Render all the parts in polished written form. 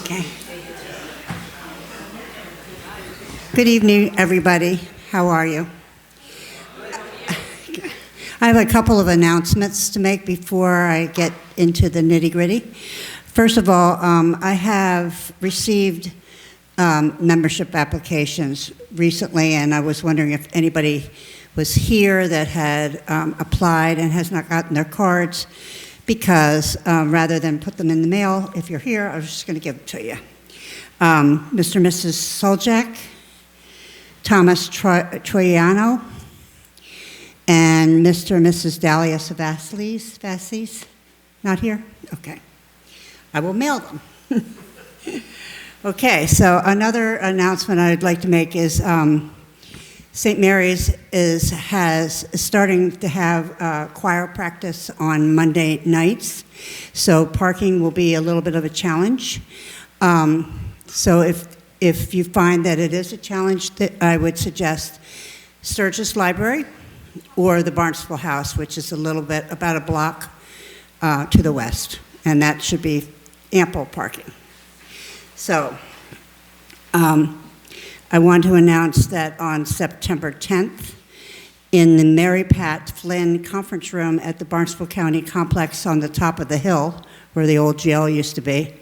Okay. Good evening, everybody. How are you? I have a couple of announcements to make before I get into the nitty-gritty. First of all, I have received membership applications recently, and I was wondering if anybody was here that had applied and has not gotten their cards, because rather than put them in the mail, if you're here, I was just going to give it to you. Mr. and Mrs. Soljak, Thomas Troiano, and Mr. and Mrs. Dahlia Savassis, not here? Okay. I will mail them. Okay, so another announcement I'd like to make is St. Mary's is starting to have choir practice on Monday nights, so parking will be a little bit of a challenge. So if you find that it is a challenge, I would suggest Sturgis Library or the Barnesville House, which is a little bit, about a block to the west, and that should be ample parking. So I want to announce that on September 10th, in the Mary Pat Flynn Conference Room at the Barnesville County Complex on the top of the hill, where the old jail used to be,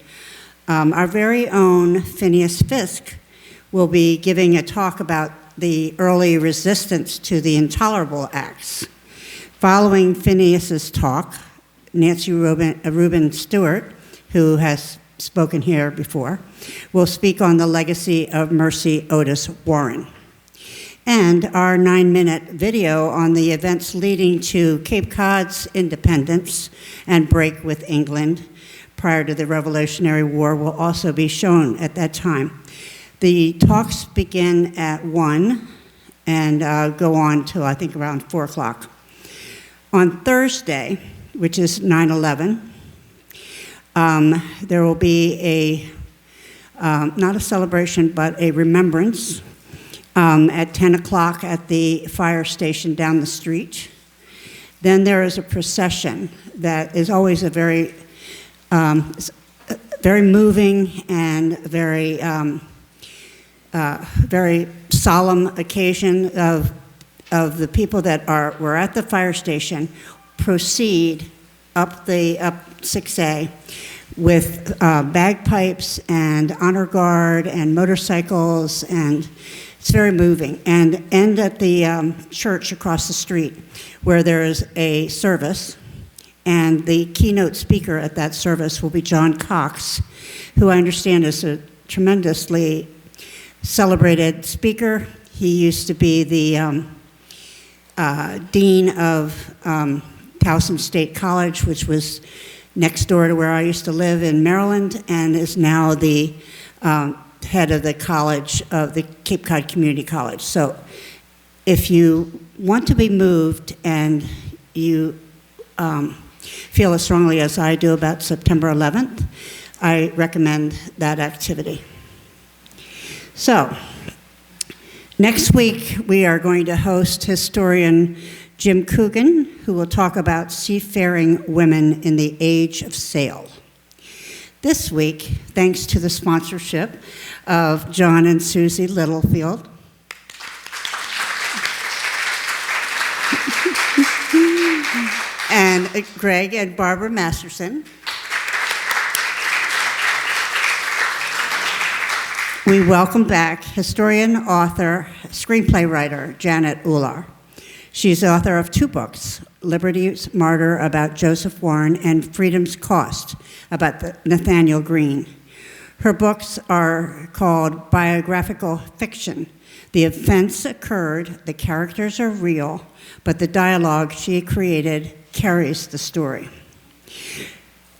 our very own Phineas Fisk will be giving a talk about the early resistance to the Intolerable Acts. Following Phineas's talk, Nancy Rubin Stewart, who has spoken here before, will speak on the legacy of Mercy Otis Warren. And our 9-minute video on the events leading to Cape Cod's independence and break with England prior to the Revolutionary War will also be shown at that time. The talks begin at 1 and go on till I think around 4 o'clock. On Thursday, which is 9/11, there will be not a celebration, but a remembrance at 10 o'clock at the fire station down the street. Then there is a procession that is always a very moving and very solemn occasion of the people that were at the fire station proceed up 6A with bagpipes and honor guard and motorcycles, and it's very moving, and end at the church across the street where there is a service, and the keynote speaker at that service will be John Cox, who I understand is a tremendously celebrated speaker. He used to be the dean of Towson State College, which was next door to where I used to live in Maryland, and is now the head of the college, of the Cape Cod Community College. So if you want to be moved and you feel as strongly as I do about September 11th, I recommend that activity. So next week we are going to host historian Jim Coogan, who will talk about seafaring women in the age of sail. This week, thanks to the sponsorship of John and Susie Littlefield, and Greg and Barbara Masterson, we welcome back historian, author, screenplay writer Janet Uhlar. She's the author of 2 books, Liberty's Martyr about Joseph Warren and Freedom's Cost about Nathaniel Green. Her books are called biographical fiction. The events occurred, the characters are real, but the dialogue she created carries the story.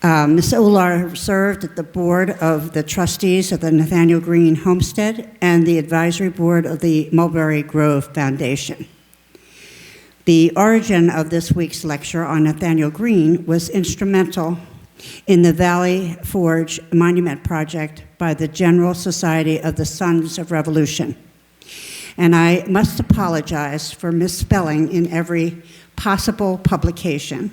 Ms. Uhlar served at the board of the trustees of the Nathaniel Green Homestead and the advisory board of the Mulberry Grove Foundation. The origin of this week's lecture on Nathaniel Green was instrumental in the Valley Forge Monument Project by the General Society of the Sons of Revolution. And I must apologize for misspelling in every possible publication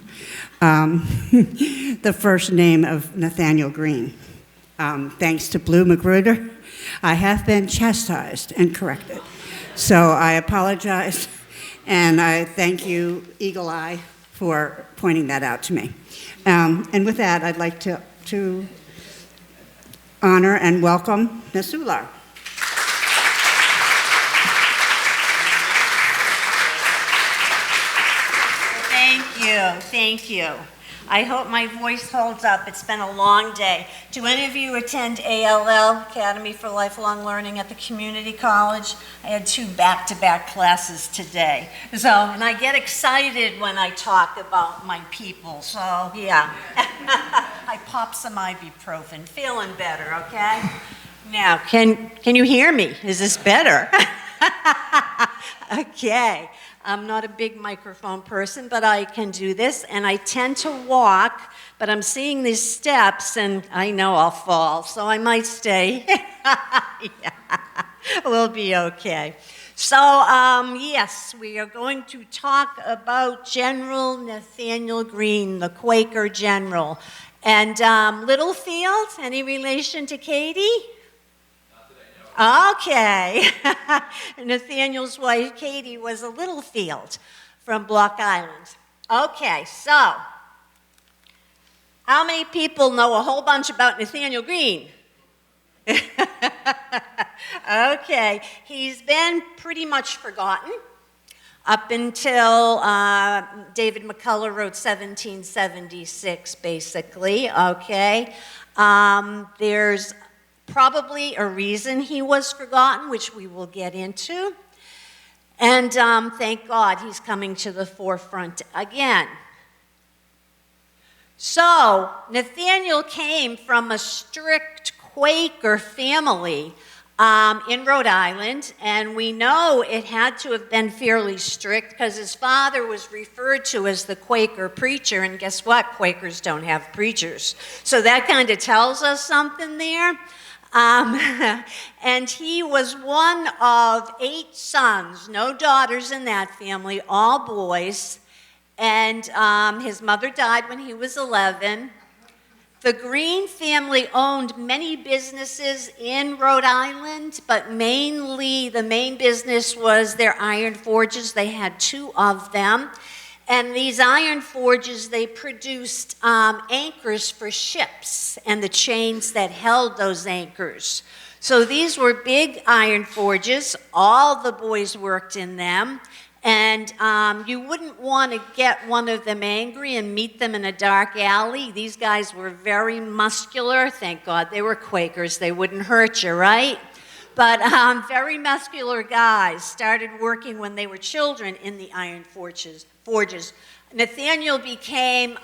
the first name of Nathaniel Green. thanks to Blue Magruder, I have been chastised and corrected. So I apologize, and I thank you, Eagle Eye, for pointing that out to me. And with that, I'd like to honor and welcome Ms. Uhlar. Thank you. I hope my voice holds up. It's been a long day. Do any of you attend ALL, Academy for Lifelong Learning, at the community college? I had 2 back-to-back classes today. And I get excited when I talk about my people, so yeah. I pop some ibuprofen, feeling better, okay? Now, can you hear me? Is this better? Okay. I'm not a big microphone person, but I can do this, and I tend to walk, but I'm seeing these steps, and I know I'll fall, so I might stay. Yeah, we'll be okay. So, yes, we are going to talk about General Nathaniel Greene, the Quaker general. And Littlefield, any relation to Katie? Okay. Nathaniel's wife, Katie, was a Littlefield from Block Island. Okay, so how many people know a whole bunch about Nathaniel Greene? Okay, he's been pretty much forgotten up until David McCullough wrote 1776, basically, okay? There's probably a reason he was forgotten, which we will get into. And thank God he's coming to the forefront again. So, Nathaniel came from a strict Quaker family in Rhode Island, and we know it had to have been fairly strict because his father was referred to as the Quaker preacher, and guess what? Quakers don't have preachers. So that kind of tells us something there. And he was one of 8 sons, no daughters in that family, all boys. And his mother died when he was 11. The Greene family owned many businesses in Rhode Island, but mainly the main business was their iron forges. They had 2 of them. And these iron forges, they produced anchors for ships and the chains that held those anchors. So these were big iron forges. All the boys worked in them. And you wouldn't want to get one of them angry and meet them in a dark alley. These guys were very muscular. Thank God they were Quakers. They wouldn't hurt you, right? But very muscular guys started working when they were children in the iron forges. Nathaniel became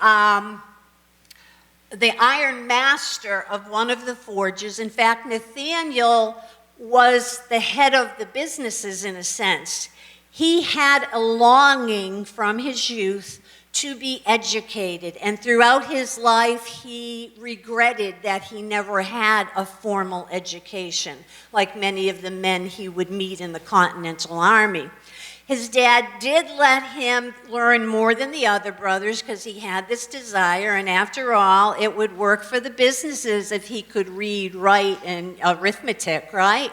the iron master of one of the forges. In fact, Nathaniel was the head of the businesses in a sense. He had a longing from his youth to be educated, and throughout his life he regretted that he never had a formal education, like many of the men he would meet in the Continental Army. His dad did let him learn more than the other brothers because he had this desire, and after all, it would work for the businesses if he could read, write, and arithmetic, right?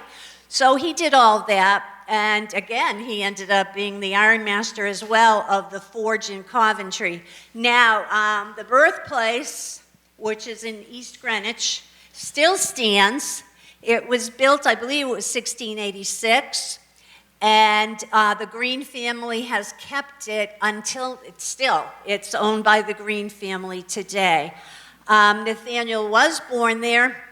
So he did all that. And again, he ended up being the iron master as well of the forge in Coventry. Now, the birthplace, which is in East Greenwich, still stands. It was built, I believe it was 1686. And the Greene family has kept it until it's owned by the Greene family today. Nathaniel was born there.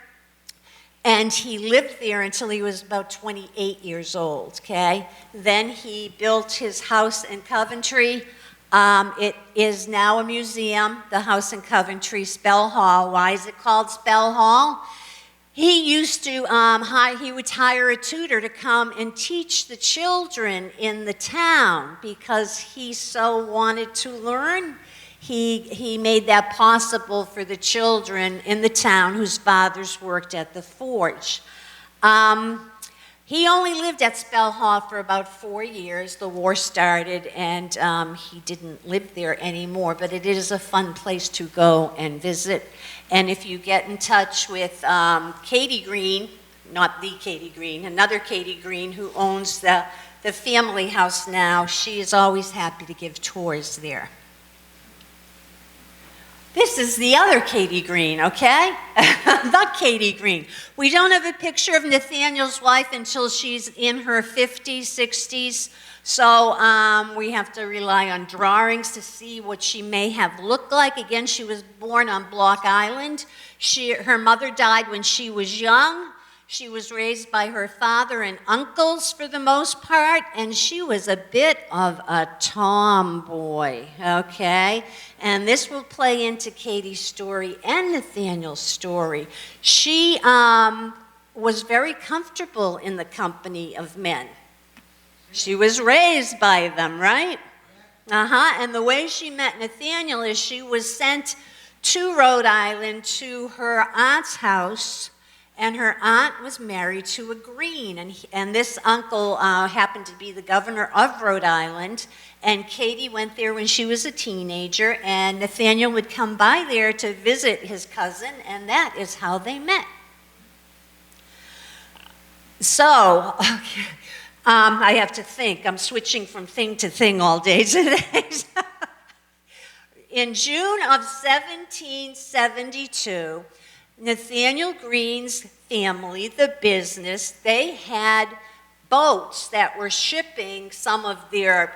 And he lived there until he was about 28 years old, okay? Then he built his house in Coventry. It is now a museum, the house in Coventry, Spell Hall. Why is it called Spell Hall? He used to, he would hire a tutor to come and teach the children in the town because he so wanted to learn. He made that possible for the children in the town whose fathers worked at the forge. He only lived at Spellhall for about 4 years. The war started, and he didn't live there anymore, but it is a fun place to go and visit. And if you get in touch with Katie Green, not the Katie Green, another Katie Green who owns the family house now, she is always happy to give tours there. This is the other Katie Green, okay? The Katie Green. We don't have a picture of Nathaniel's wife until she's in her 50s, 60s. So we have to rely on drawings to see what she may have looked like. Again, she was born on Block Island. Her mother died when she was young. She was raised by her father and uncles for the most part, and she was a bit of a tomboy, okay? And this will play into Katie's story and Nathaniel's story. She was very comfortable in the company of men. She was raised by them, right? And the way she met Nathaniel is she was sent to Rhode Island to her aunt's house, and her aunt was married to a Green, and this uncle happened to be the governor of Rhode Island, and Katie went there when she was a teenager, and Nathaniel would come by there to visit his cousin, and that is how they met. So, I have to think. I'm switching from thing to thing all day today. In June of 1772, Nathaniel Green's family, the business, they had boats that were shipping some of the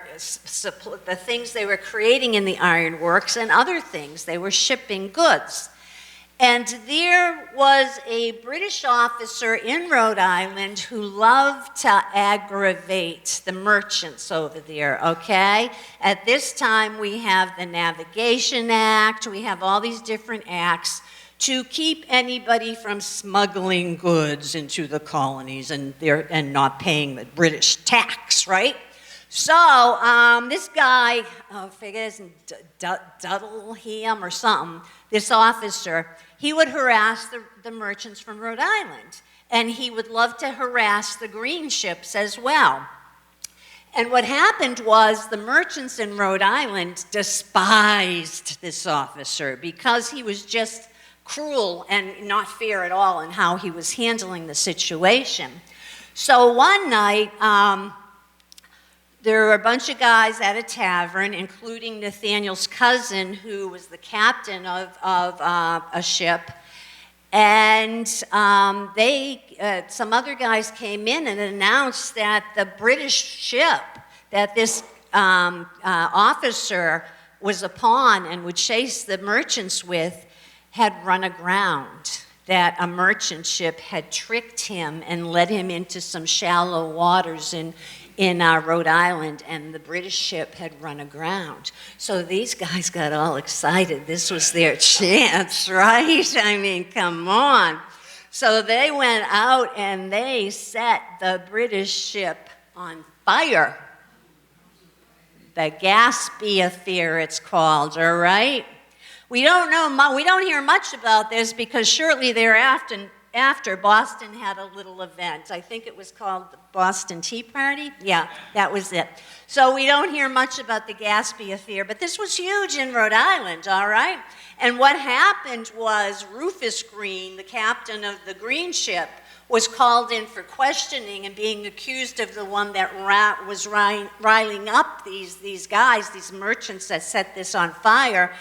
things they were creating in the ironworks and other things. They were shipping goods. And there was a British officer in Rhode Island who loved to aggravate the merchants over there, okay? At this time, we have the Navigation Act, we have all these different acts to keep anybody from smuggling goods into the colonies and not paying the British tax, right? So this guy, I forget his name, Duddleham or something, this officer, he would harass the merchants from Rhode Island, and he would love to harass the Green ships as well. And what happened was the merchants in Rhode Island despised this officer because he was just cruel and not fair at all in how he was handling the situation. So one night, there were a bunch of guys at a tavern, including Nathaniel's cousin, who was the captain of a ship, and some other guys came in and announced that the British ship that this officer was upon and would chase the merchants with had run aground, that a merchant ship had tricked him and led him into some shallow waters in Rhode Island, and the British ship had run aground. So these guys got all excited. This was their chance, right? I mean, come on. So they went out and they set the British ship on fire. The Gaspee affair, it's called, all right? We don't hear much about this because shortly thereafter, Boston had a little event. I think it was called the Boston Tea Party. Yeah, that was it. So we don't hear much about the Gaspee affair, but this was huge in Rhode Island, all right? And what happened was Rufus Green, the captain of the Green ship, was called in for questioning and being accused of the one that was riling up these guys, these merchants that set this on fire.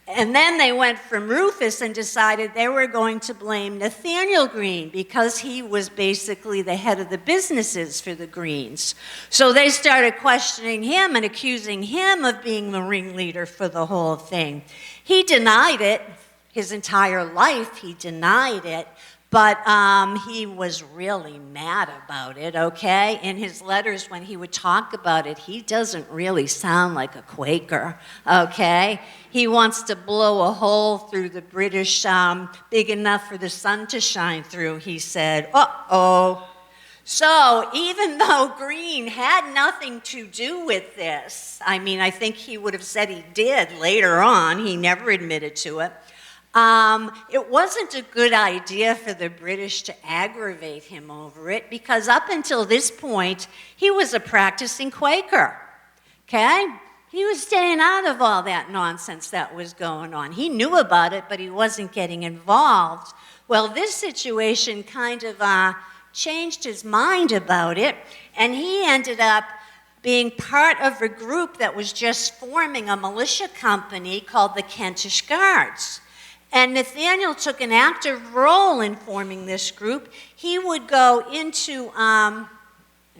And then they went from Rufus and decided they were going to blame Nathaniel Green because he was basically the head of the businesses for the Greens. So they started questioning him and accusing him of being the ringleader for the whole thing. He denied it. His entire life he denied it. But he was really mad about it, okay? In his letters, when he would talk about it, he doesn't really sound like a Quaker, okay? He wants to blow a hole through the British big enough for the sun to shine through, he said. Uh-oh. So even though Green had nothing to do with this, I mean, I think he would have said he did later on. He never admitted to it. It wasn't a good idea for the British to aggravate him over it because up until this point, he was a practicing Quaker, okay? He was staying out of all that nonsense that was going on. He knew about it, but he wasn't getting involved. Well, this situation kind of changed his mind about it, and he ended up being part of a group that was just forming a militia company called the Kentish Guards. And Nathaniel took an active role in forming this group. He would go into, I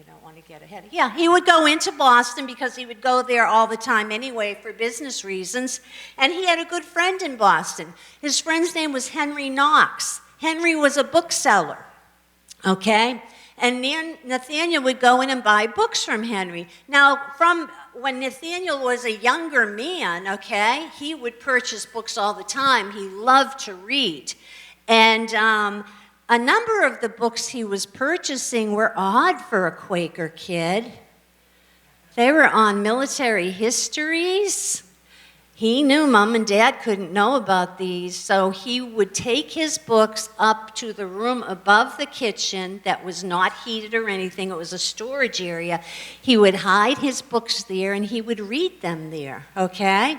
don't want to get ahead. Yeah, he would go into Boston because he would go there all the time anyway for business reasons. And he had a good friend in Boston. His friend's name was Henry Knox. Henry was a bookseller, okay? And Nathaniel would go in and buy books from Henry. Now, from when Nathaniel was a younger man, okay, he would purchase books all the time. He loved to read. And a number of the books he was purchasing were odd for a Quaker kid. They were on military histories. He knew Mom and Dad couldn't know about these, so he would take his books up to the room above the kitchen that was not heated or anything. It was a storage area. He would hide his books there, and he would read them there, okay?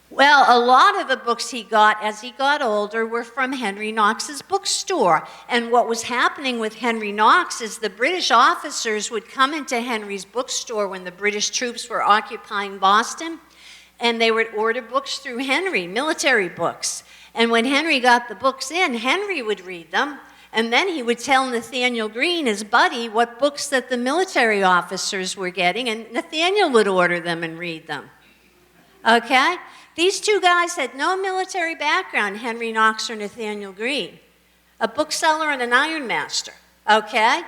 Well, a lot of the books he got as he got older were from Henry Knox's bookstore. And what was happening with Henry Knox is the British officers would come into Henry's bookstore when the British troops were occupying Boston, and they would order books through Henry, military books. And when Henry got the books in, Henry would read them, and then he would tell Nathaniel Green, his buddy, what books that the military officers were getting, and Nathaniel would order them and read them. Okay? These two guys had no military background, Henry Knox or Nathaniel Green. A bookseller and an ironmaster, okay?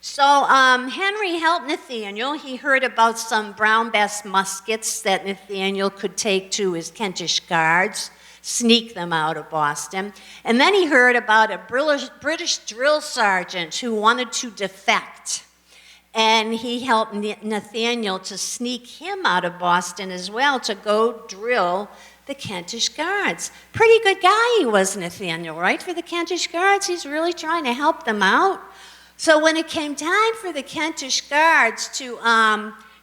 So Henry helped Nathaniel. He heard about some brown bess muskets that Nathaniel could take to his Kentish Guards, sneak them out of Boston. And then he heard about a British drill sergeant who wanted to defect. And he helped Nathaniel to sneak him out of Boston as well to go drill the Kentish Guards. Pretty good guy he was, Nathaniel, right? For the Kentish Guards, he's really trying to help them out. So when it came time for the Kentish Guards to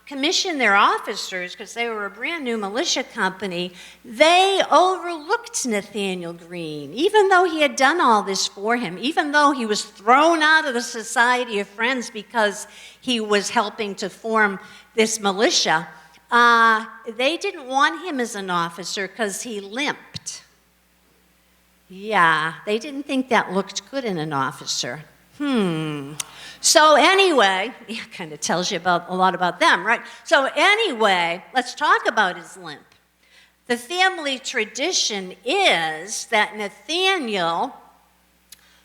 commission their officers, because they were a brand new militia company, they overlooked Nathaniel Green, even though he had done all this for him, even though he was thrown out of the Society of Friends because he was helping to form this militia. They didn't want him as an officer because he limped. Yeah, they didn't think that looked good in an officer. So anyway, it kind of tells you a lot about them, right? So anyway, let's talk about his limp. The family tradition is that Nathaniel,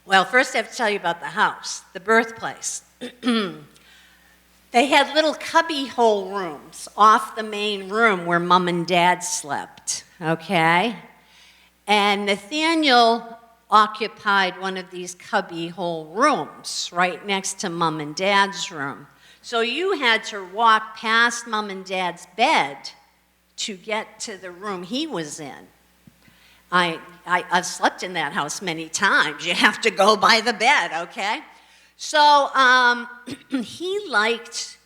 well, first I have to tell you about the house, the birthplace. They had little cubby hole rooms off the main room where Mom and Dad slept, okay? And Nathaniel occupied one of these cubby hole rooms right next to Mom and Dad's room. So you had to walk past Mom and Dad's bed to get to the room he was in. I've slept in that house many times. You have to go by the bed, okay? So he liked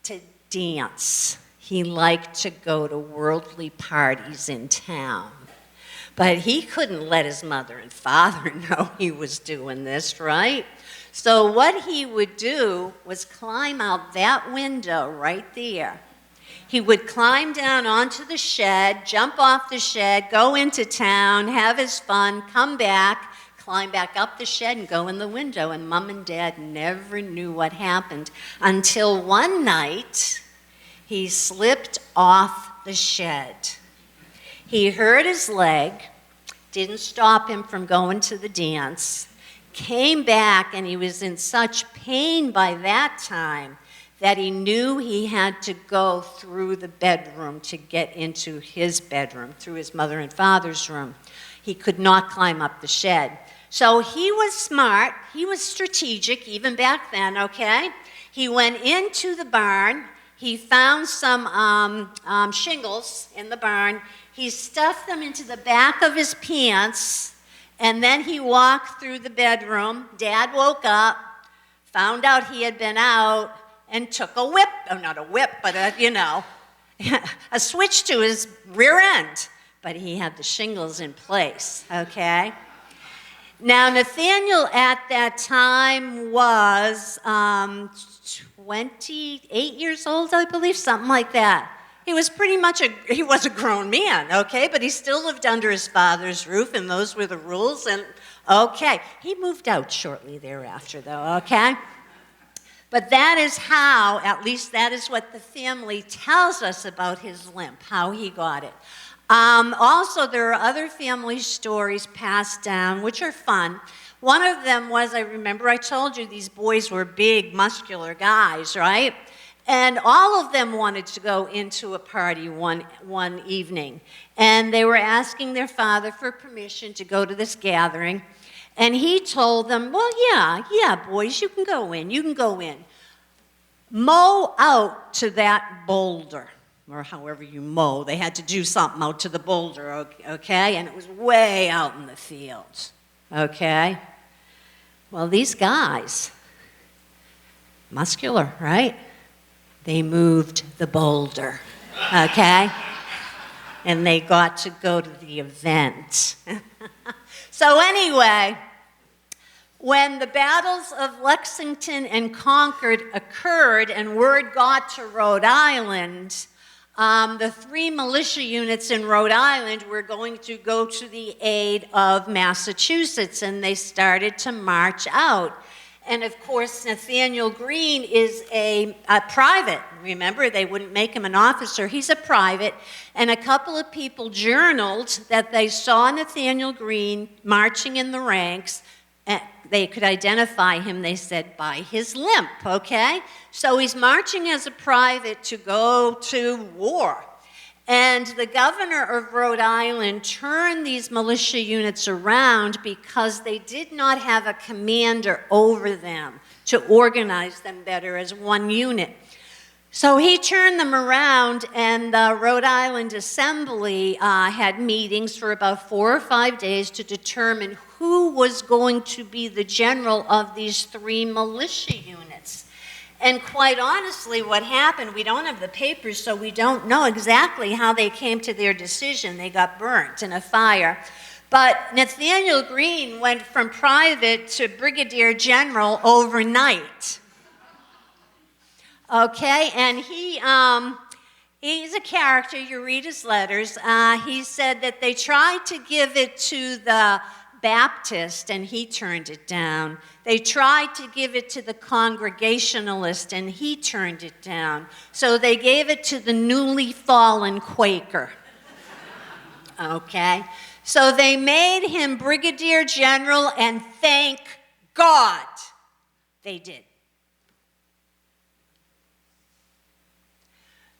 to dance. He liked to go to worldly parties in town. But he couldn't let his mother and father know he was doing this, right? So what he would do was climb out that window right there. He would climb down onto the shed, jump off the shed, go into town, have his fun, come back, climb back up the shed and go in the window. And Mom and Dad never knew what happened until one night he slipped off the shed. He hurt his leg, didn't stop him from going to the dance, came back, and he was in such pain by that time that he knew he had to go through the bedroom to get into his bedroom, through his mother and father's room. He could not climb up the shed. So he was smart, he was strategic even back then, okay? He went into the barn, he found some shingles in the barn. He stuffed them into the back of his pants, and then he walked through the bedroom. Dad woke up, found out he had been out, and took a whip, oh, not a whip, but a switch to his rear end. But he had the shingles in place, okay? Now, Nathaniel at that time was 28 years old, I believe, something like that. He was pretty much he was a grown man, okay? But he still lived under his father's roof, and those were the rules, and okay. He moved out shortly thereafter, though, okay? But that is how, at least that is what the family tells us about his limp, how he got it. Also, there are other family stories passed down, which are fun. One of them was, I remember I told you these boys were big, muscular guys, right? And all of them wanted to go into a party one evening. And they were asking their father for permission to go to this gathering. And he told them, well, yeah, boys, you can go in. Mow out to that boulder, or however you mow. They had to do something out to the boulder, okay? And it was way out in the fields, okay? Well, these guys, muscular, right? They moved the boulder, okay? And they got to go to the event. So anyway, when the battles of Lexington and Concord occurred and word got to Rhode Island, the 3 militia units in Rhode Island were going to go to the aid of Massachusetts, and they started to march out. And of course, Nathaniel Greene is a private. Remember, they wouldn't make him an officer. He's a private. And a couple of people journaled that they saw Nathaniel Greene marching in the ranks. And they could identify him, they said, by his limp, okay? So he's marching as a private to go to war. And the governor of Rhode Island turned these militia units around because they did not have a commander over them to organize them better as one unit. So he turned them around, and the Rhode Island Assembly had meetings for about 4 or 5 days to determine who was going to be the general of these 3 militia units. And quite honestly, what happened, we don't have the papers, so we don't know exactly how they came to their decision. They got burnt in a fire. But Nathaniel Greene went from private to brigadier general overnight. Okay, and he's a character. You read his letters. He said that they tried to give it to the Baptist, and he turned it down. They tried to give it to the Congregationalist, and he turned it down. So they gave it to the newly fallen Quaker. Okay? So they made him brigadier general, and thank God they did.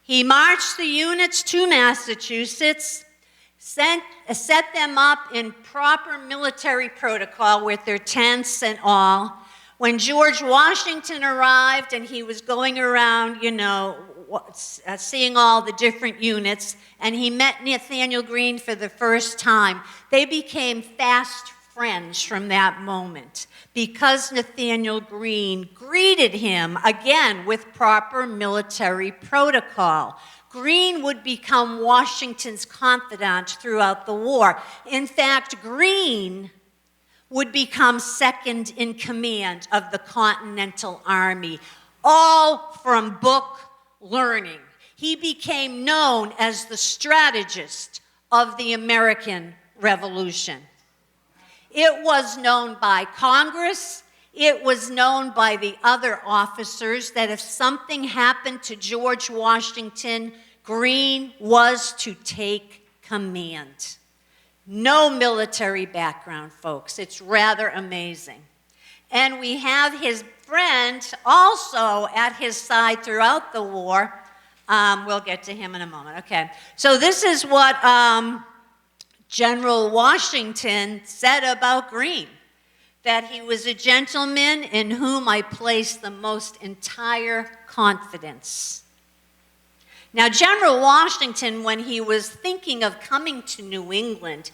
He marched the units to Massachusetts, set them up in proper military protocol with their tents and all. When George Washington arrived and he was going around, seeing all the different units, and he met Nathaniel Greene for the first time, they became fast friends from that moment because Nathaniel Greene greeted him, again, with proper military protocol. Greene would become Washington's confidant throughout the war. In fact, Greene would become second in command of the Continental Army, all from book learning. He became known as the strategist of the American Revolution. It was known by Congress. It was known by the other officers that if something happened to George Washington, Greene was to take command. No military background, folks. It's rather amazing. And we have his friend also at his side throughout the war. We'll get to him in a moment. Okay. So this is what General Washington said about Greene, that he was a gentleman in whom I placed the most entire confidence. Now, General Washington, when he was thinking of coming to New England,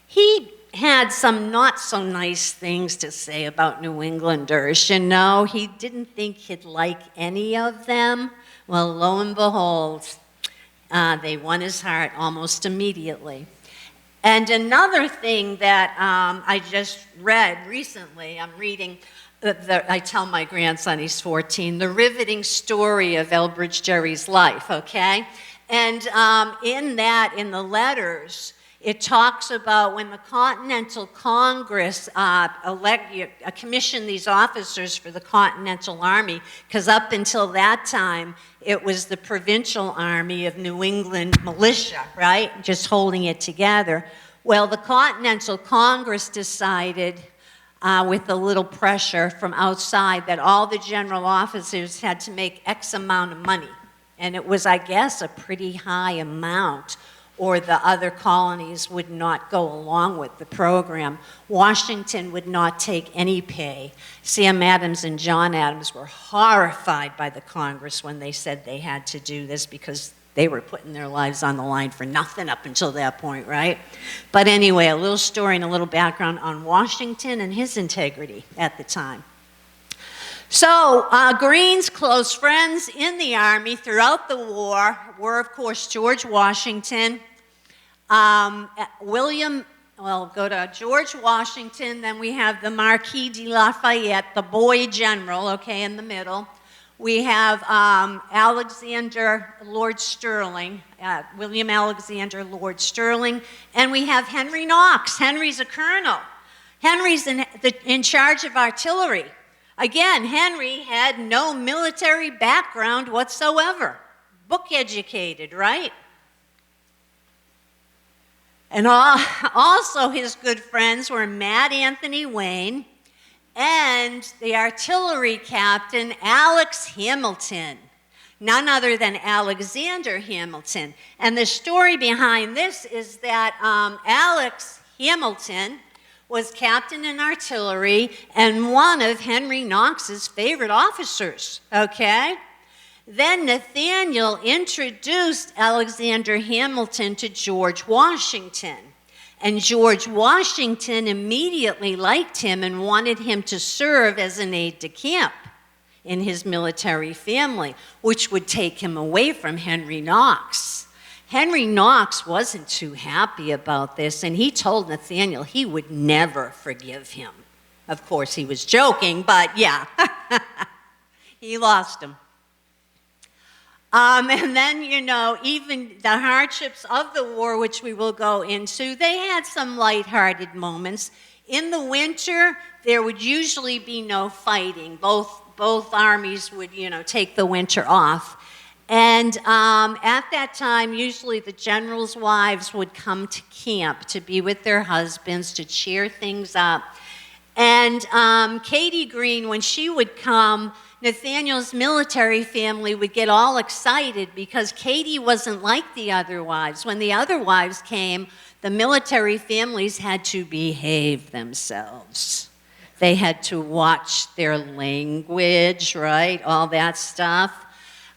he had some not so nice things to say about New Englanders. You know, he didn't think he'd like any of them. Well, lo and behold, they won his heart almost immediately. And another thing that I just read recently, I'm reading, I tell my grandson, he's 14, the riveting story of Elbridge Gerry's life, okay? And in the letters, it talks about when the Continental Congress commissioned these officers for the Continental Army, because up until that time, it was the Provincial Army of New England militia, right? Just holding it together. Well, the Continental Congress decided, with a little pressure from outside, that all the general officers had to make X amount of money. And it was, I guess, a pretty high amount, or the other colonies would not go along with the program. Washington would not take any pay. Sam Adams and John Adams were horrified by the Congress when they said they had to do this, because they were putting their lives on the line for nothing up until that point, right? But anyway, a little story and a little background on Washington and his integrity at the time. So, Greene's close friends in the Army throughout the war were, of course, George Washington, go to George Washington, then we have the Marquis de Lafayette, the boy general, okay, in the middle. We have Alexander Lord Sterling, William Alexander Lord Sterling, and we have Henry Knox. Henry's a colonel. Henry's in charge of artillery. Again, Henry had no military background whatsoever. Book educated, right? And also his good friends were Mad Anthony Wayne and the artillery captain, Alex Hamilton, none other than Alexander Hamilton. And the story behind this is that Alex Hamilton was captain in artillery and one of Henry Knox's favorite officers, okay? Then Nathaniel introduced Alexander Hamilton to George Washington. And George Washington immediately liked him and wanted him to serve as an aide-de-camp in his military family, which would take him away from Henry Knox. Henry Knox wasn't too happy about this, and he told Nathaniel he would never forgive him. Of course, he was joking, but yeah, he lost him. And then, you know, even the hardships of the war, which we will go into, they had some lighthearted moments. In the winter, there would usually be no fighting. Both armies would, you know, take the winter off. And at that time, usually the generals' wives would come to camp to be with their husbands, to cheer things up. And Katie Greene, when she would come, Nathaniel's military family would get all excited because Katie wasn't like the other wives. When the other wives came, the military families had to behave themselves. They had to watch their language, right? All that stuff.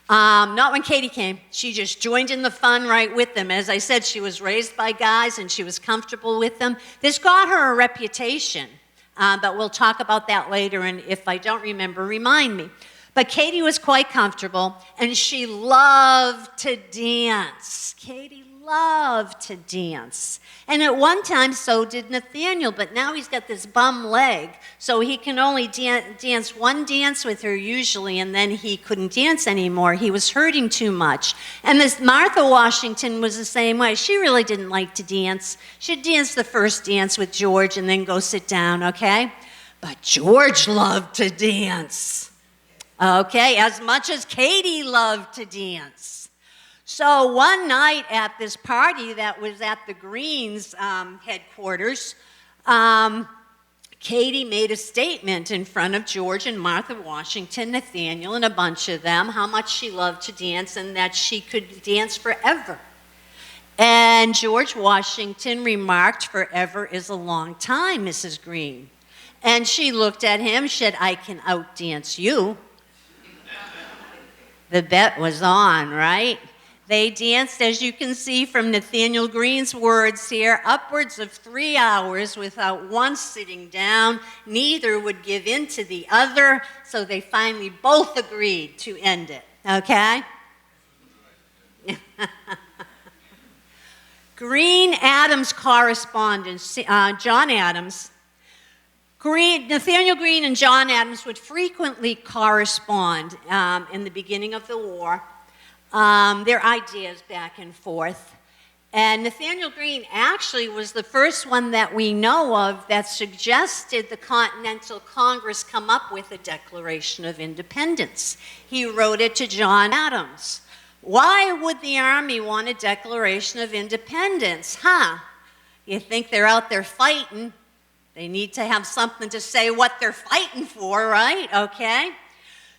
Not when Katie came. She just joined in the fun right with them. As I said, she was raised by guys and she was comfortable with them. This got her a reputation, but we'll talk about that later, and if I don't remember, remind me. But Katie was quite comfortable, and she loved to dance. Katie loved to dance. And at one time, so did Nathaniel, but now he's got this bum leg, so he can only dance one dance with her usually, and then he couldn't dance anymore. He was hurting too much. And this Martha Washington was the same way. She really didn't like to dance. She'd dance the first dance with George and then go sit down, okay? But George loved to dance, okay, as much as Katie loved to dance. So one night at this party that was at the Greenes' headquarters, Katie made a statement in front of George and Martha Washington, Nathaniel, and a bunch of them, how much she loved to dance and that she could dance forever. And George Washington remarked, "Forever is a long time, Mrs. Greene." And she looked at him, said, "I can outdance you." The bet was on, right? They danced, as you can see from Nathaniel Green's words here, upwards of 3 hours without once sitting down. Neither would give in to the other, so they finally both agreed to end it, okay? Green-Adams correspondence, John Adams. Nathaniel Green and John Adams would frequently correspond in the beginning of the war, their ideas back and forth. And Nathaniel Green actually was the first one that we know of that suggested the Continental Congress come up with a Declaration of Independence. He wrote it to John Adams. Why would the Army want a Declaration of Independence? You think they're out there fighting. They need to have something to say what they're fighting for, right? Okay.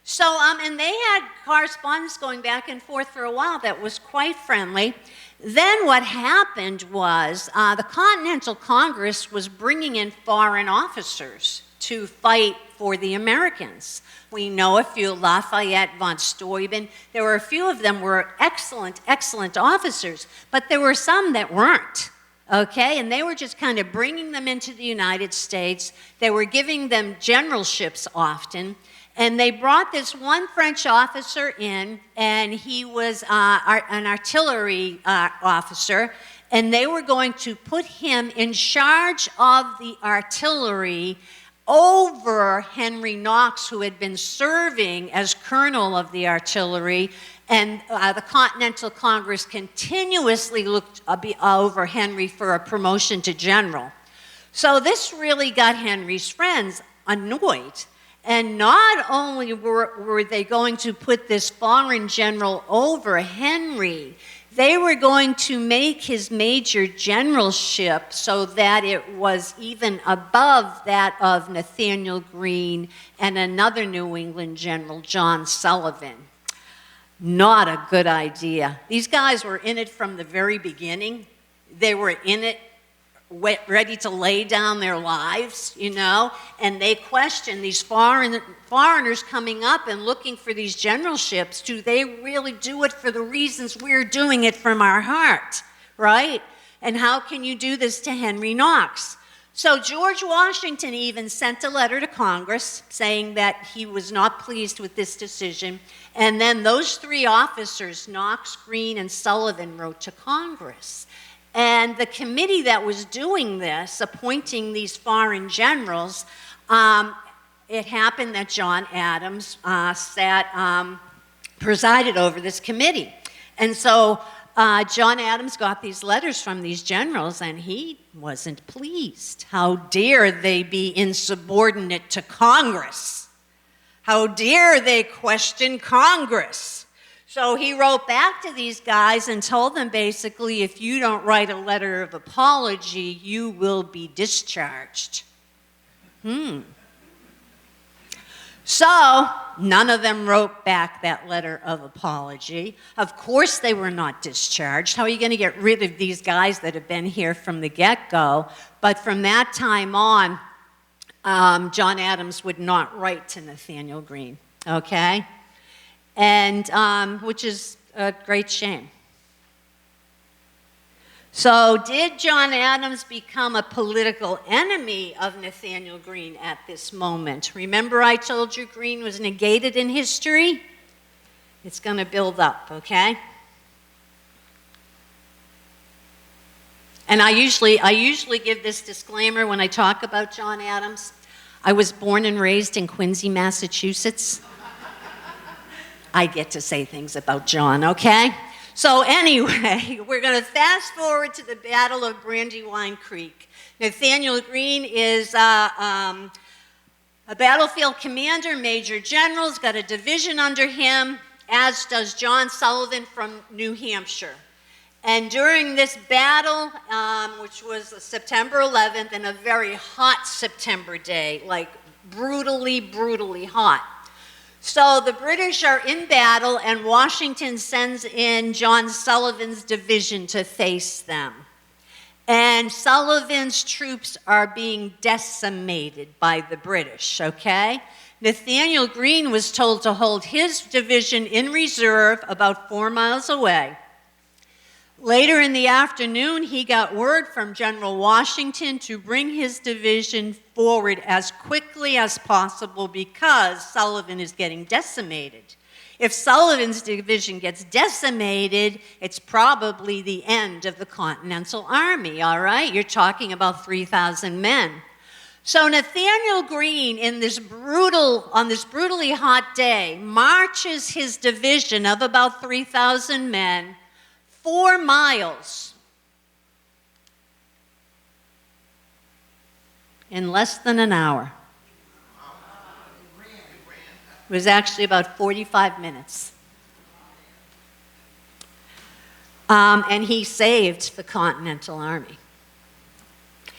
So, and they had correspondence going back and forth for a while that was quite friendly. Then what happened was the Continental Congress was bringing in foreign officers to fight for the Americans. We know a few, Lafayette, von Steuben. There were a few of them were excellent, excellent officers, but there were some that weren't. Okay, and they were just kind of bringing them into the United States. They were giving them generalships often. And they brought this one French officer in, and he was an artillery officer, and they were going to put him in charge of the artillery over Henry Knox, who had been serving as colonel of the artillery. And the Continental Congress continuously looked over Henry for a promotion to general. So this really got Henry's friends annoyed. And not only were they going to put this foreign general over Henry, they were going to make his major generalship so that it was even above that of Nathaniel Green and another New England general, John Sullivan. Not a good idea. These guys were in it from the very beginning. They were in it ready to lay down their lives, you know, and they questioned these foreigners coming up and looking for these generalships. Do they really do it for the reasons we're doing it from our heart, right? And how can you do this to Henry Knox? So George Washington even sent a letter to Congress saying that he was not pleased with this decision. And then those three officers, Knox, Green, and Sullivan, wrote to Congress. And the committee that was doing this, appointing these foreign generals, it happened that John Adams presided over this committee. And so John Adams got these letters from these generals, and he wasn't pleased. How dare they be insubordinate to Congress? How dare they question Congress? So he wrote back to these guys and told them basically, if you don't write a letter of apology, you will be discharged. So none of them wrote back that letter of apology. Of course they were not discharged. How are you going to get rid of these guys that have been here from the get-go? But from that time on, John Adams would not write to Nathaniel Green, okay? And which is a great shame. So did John Adams become a political enemy of Nathaniel Green at this moment? Remember I told you Green was negated in history? It's going to build up, okay? And I usually give this disclaimer when I talk about John Adams. I was born and raised in Quincy, Massachusetts. I get to say things about John, okay? So anyway, we're going to fast forward to the Battle of Brandywine Creek. Nathaniel Green is a battlefield commander, major general, has got a division under him, as does John Sullivan from New Hampshire. And during this battle, which was September 11th, and a very hot September day, like brutally, brutally hot. So the British are in battle, and Washington sends in John Sullivan's division to face them. And Sullivan's troops are being decimated by the British, okay? Nathaniel Green was told to hold his division in reserve about 4 miles away. Later in the afternoon, he got word from General Washington to bring his division forward as quickly as possible because Sullivan is getting decimated. If Sullivan's division gets decimated, it's probably the end of the Continental Army, all right? You're talking about 3,000 men. So Nathaniel Greene, on this brutally hot day, marches his division of about 3,000 men 4 miles in less than an hour. It was actually about 45 minutes. And he saved the Continental Army.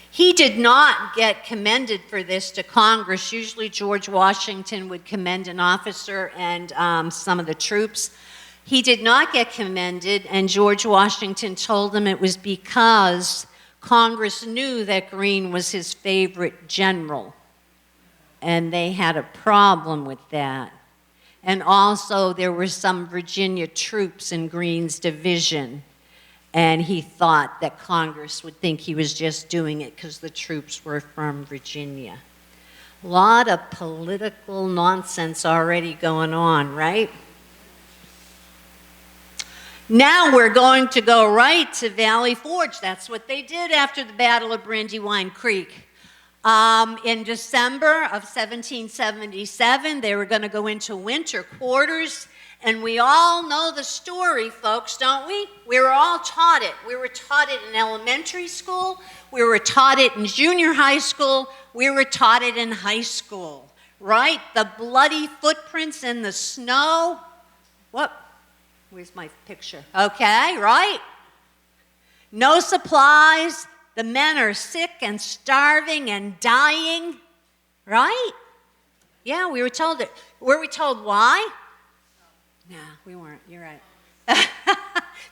He did not get commended for this to Congress. Usually George Washington would commend an officer and some of the troops. He did not get commended, and George Washington told him it was because Congress knew that Greene was his favorite general, and they had a problem with that. And also, there were some Virginia troops in Greene's division, and he thought that Congress would think he was just doing it because the troops were from Virginia. A lot of political nonsense already going on, right? Now we're going to go right to Valley Forge. That's what they did after the Battle of Brandywine Creek. In December of 1777, they were going to go into winter quarters, and we all know the story, folks, don't we? We were all taught it. We were taught it in elementary school. We were taught it in junior high school. We were taught it in high school, right? The bloody footprints in the snow. What? Where's my picture? Okay, right? No supplies. The men are sick and starving and dying, right? Yeah, we were told it. Were we told why? No, we weren't. You're right.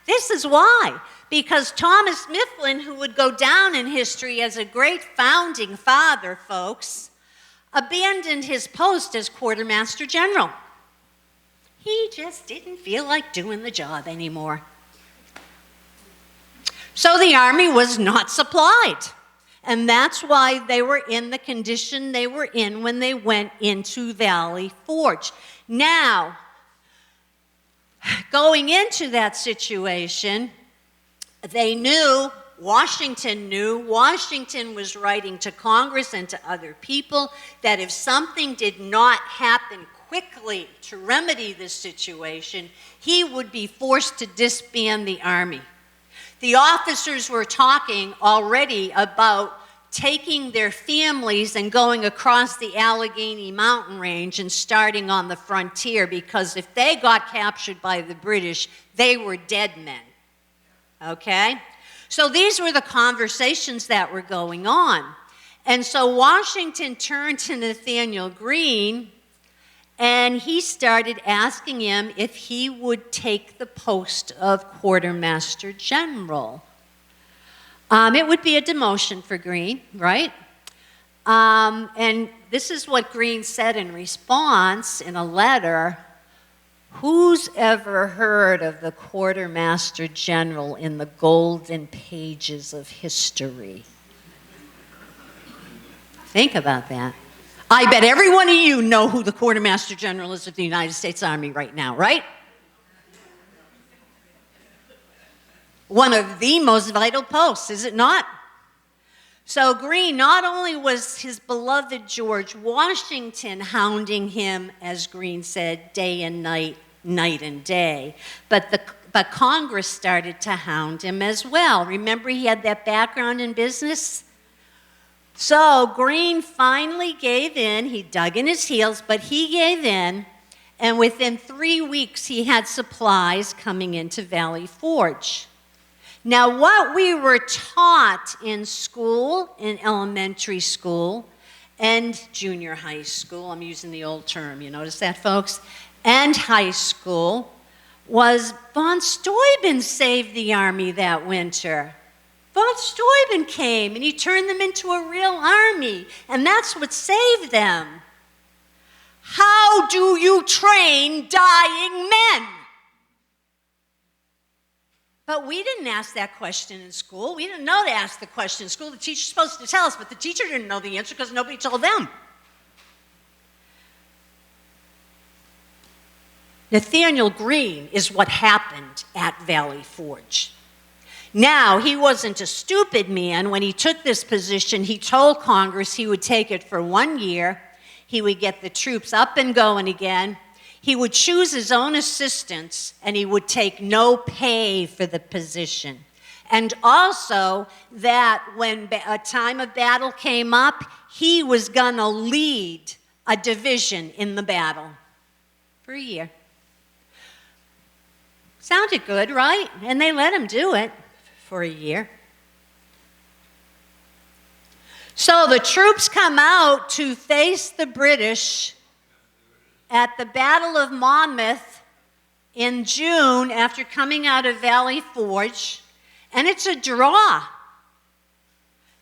This is why. Because Thomas Mifflin, who would go down in history as a great founding father, folks, abandoned his post as quartermaster general. He just didn't feel like doing the job anymore. So the army was not supplied. And that's why they were in the condition they were in when they went into Valley Forge. Now, going into that situation, they knew, Washington was writing to Congress and to other people that if something did not happen quickly to remedy this situation, he would be forced to disband the army. The officers were talking already about taking their families and going across the Allegheny mountain range and starting on the frontier, because if they got captured by the British, they were dead men. Okay? So these were the conversations that were going on. And so Washington turned to Nathaniel Greene, and he started asking him if he would take the post of quartermaster general. It would be a demotion for Greene, right? And this is what Greene said in response in a letter. Who's ever heard of the quartermaster general in the golden pages of history? Think about that. I bet every one of you know who the quartermaster general is of the United States Army right now, right? One of the most vital posts, is it not? So Greene, not only was his beloved George Washington hounding him, as Greene said, day and night, night and day, but Congress started to hound him as well. Remember, he had that background in business? So Greene finally gave in. He dug in his heels, but he gave in, and within 3 weeks, he had supplies coming into Valley Forge. Now, what we were taught in school, in elementary school, and junior high school, I'm using the old term, you notice that, folks, and high school, was von Steuben saved the army that winter. Von Steuben came, and he turned them into a real army, and that's what saved them. How do you train dying men? But we didn't ask that question in school. We didn't know to ask the question in school. The teacher's supposed to tell us, but the teacher didn't know the answer because nobody told them. Nathaniel Greene is what happened at Valley Forge. Now, he wasn't a stupid man. When he took this position, he told Congress he would take it for 1 year. He would get the troops up and going again. He would choose his own assistants, and he would take no pay for the position. And also that when a time of battle came up, he was going to lead a division in the battle for a year. Sounded good, right? And they let him do it for a year. So the troops come out to face the British at the Battle of Monmouth in June after coming out of Valley Forge, and it's a draw.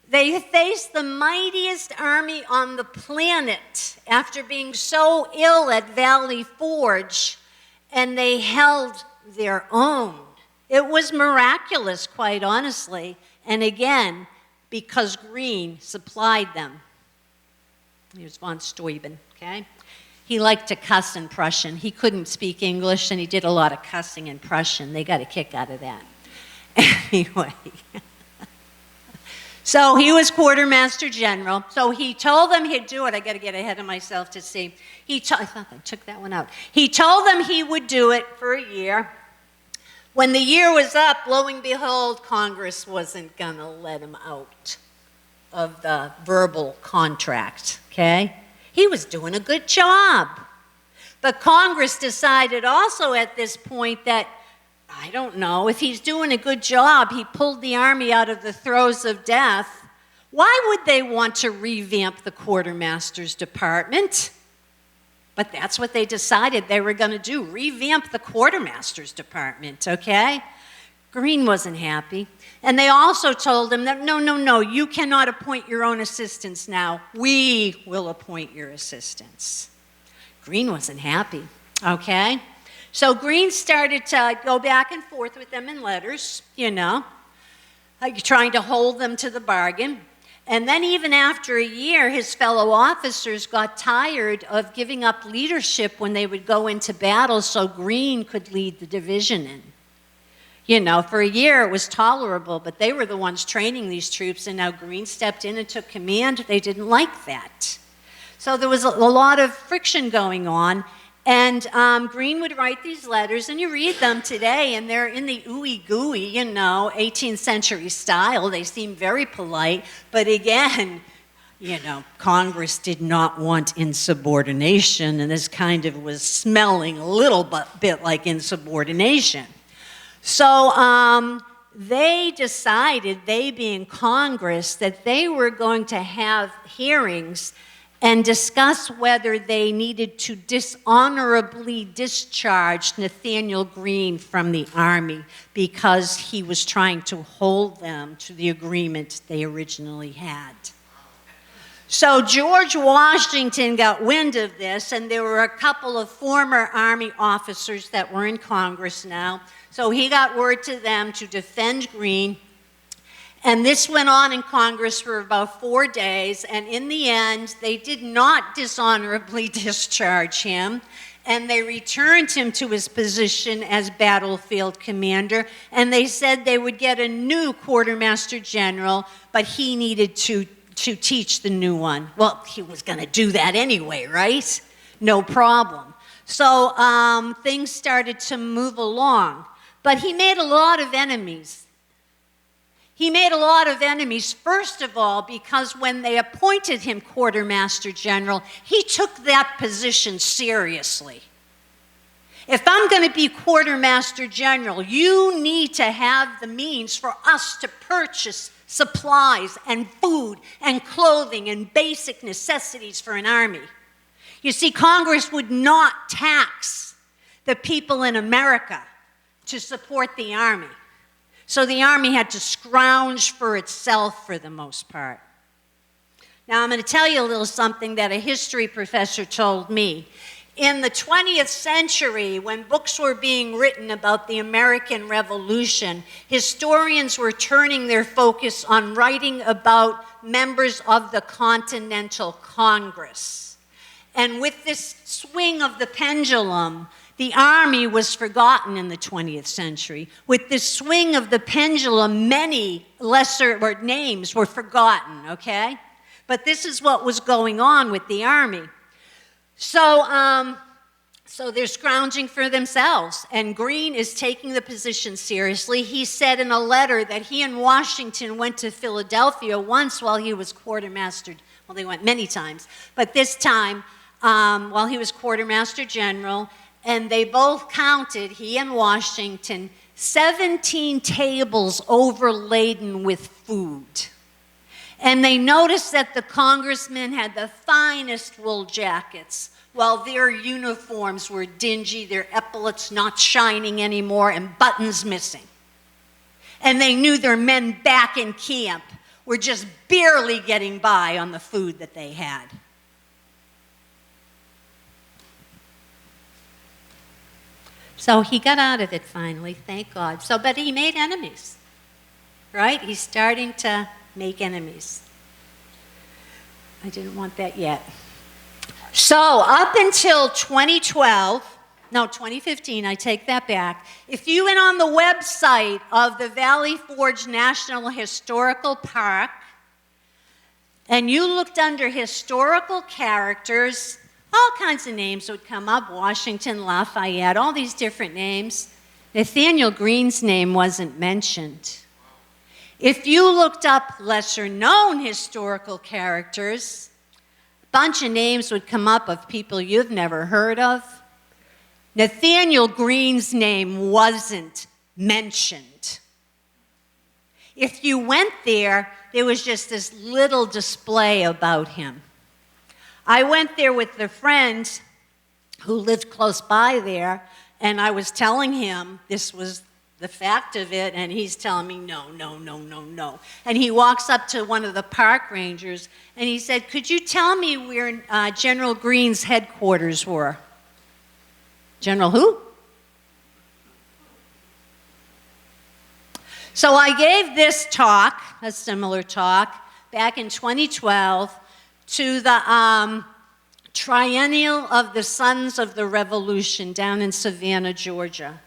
They faced the mightiest army on the planet after being so ill at Valley Forge, and they held their own. It was miraculous, quite honestly, and again, because Greene supplied them. He was von Steuben, okay? He liked to cuss in Prussian. He couldn't speak English, and he did a lot of cussing in Prussian. They got a kick out of that. Anyway. So he was quartermaster general. So he told them he'd do it. I got to get ahead of myself to see. I thought I took that one out. He told them he would do it for a year. When the year was up, lo and behold, Congress wasn't going to let him out of the verbal contract, okay? He was doing a good job. But Congress decided also at this point that, I don't know, if he's doing a good job, he pulled the army out of the throes of death, why would they want to revamp the quartermaster's department? But that's what they decided they were going to do, revamp the quartermaster's department, okay? Greene wasn't happy. And they also told him that, no, you cannot appoint your own assistants now. We will appoint your assistants. Greene wasn't happy, okay? So Greene started to go back and forth with them in letters, trying to hold them to the bargain. And then even after a year, his fellow officers got tired of giving up leadership when they would go into battle so Greene could lead the division in. For a year it was tolerable, but they were the ones training these troops, and now Greene stepped in and took command. They didn't like that. So there was a lot of friction going on, and Greene would write these letters, and you read them today, and they're in the ooey-gooey, 18th century style. They seem very polite, but again, Congress did not want insubordination, and this kind of was smelling a little bit like insubordination. So they decided, they being Congress, that they were going to have hearings and discuss whether they needed to dishonorably discharge Nathaniel Greene from the Army because he was trying to hold them to the agreement they originally had. So George Washington got wind of this, and there were a couple of former Army officers that were in Congress now. So he got word to them to defend Greene. And this went on in Congress for about 4 days. And in the end, they did not dishonorably discharge him. And they returned him to his position as battlefield commander. And they said they would get a new quartermaster general, but he needed to teach the new one. Well, he was going to do that anyway, right? No problem. So things started to move along. But he made a lot of enemies. He made a lot of enemies, first of all, because when they appointed him quartermaster general, he took that position seriously. If I'm going to be quartermaster general, you need to have the means for us to purchase supplies and food and clothing and basic necessities for an army. You see, Congress would not tax the people in America to support the army. So the army had to scrounge for itself for the most part. Now I'm going to tell you a little something that a history professor told me. in the 20th century, when books were being written about the American Revolution, historians were turning their focus on writing about members of the Continental Congress. And with this swing of the pendulum, the Army was forgotten in the 20th century. With this swing of the pendulum, many lesser names were forgotten, okay? But this is what was going on with the Army. So they're scrounging for themselves, and Greene is taking the position seriously. He said in a letter that he and Washington went to Philadelphia once while he was quartermaster. Well, they went many times, but this time while he was quartermaster general, and they both counted, he and Washington, 17 tables overladen with food. And they noticed that the congressmen had the finest wool jackets, while their uniforms were dingy, their epaulets not shining anymore, and buttons missing. And they knew their men back in camp were just barely getting by on the food that they had. So he got out of it finally, thank God. But he made enemies, right? He's starting to make enemies. I didn't want that yet. So up until 2015, I take that back. If you went on the website of the Valley Forge National Historical Park and you looked under historical characters, all kinds of names would come up, Washington, Lafayette, all these different names. Nathaniel Greene's name wasn't mentioned. If you looked up lesser-known historical characters, a bunch of names would come up of people you've never heard of. Nathaniel Greene's name wasn't mentioned. If you went there, there was just this little display about him. I went there with a friend who lived close by there, and I was telling him this was the fact of it, and he's telling me, no. And he walks up to one of the park rangers, and he said, could you tell me where General Greene's headquarters were? General who? So I gave this talk, a similar talk, back in 2012, to the Triennial of the Sons of the Revolution down in Savannah, Georgia.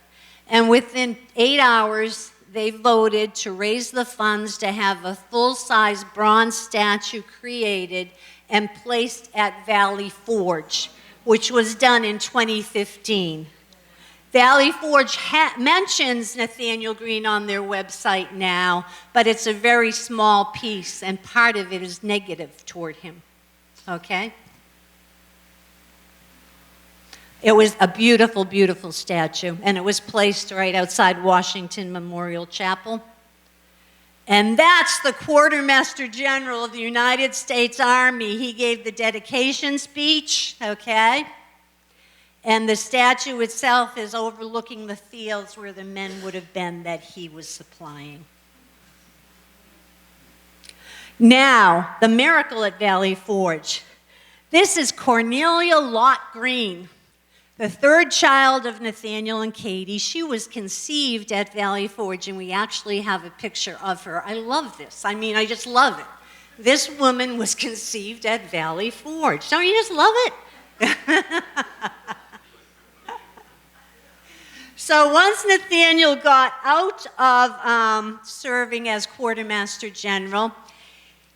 And within 8 hours, they voted to raise the funds to have a full-size bronze statue created and placed at Valley Forge, which was done in 2015. Valley Forge mentions Nathaniel Greene on their website now, but it's a very small piece, and part of it is negative toward him. Okay? It was a beautiful, beautiful statue, and it was placed right outside Washington Memorial Chapel. And that's the Quartermaster General of the United States Army. He gave the dedication speech, okay? And the statue itself is overlooking the fields where the men would have been that he was supplying. Now, the miracle at Valley Forge. This is Cornelia Lott Greene, the third child of Nathaniel and Katie. She was conceived at Valley Forge, and we actually have a picture of her. I love this. I mean, I just love it. This woman was conceived at Valley Forge. Don't you just love it? So once Nathaniel got out of serving as Quartermaster General,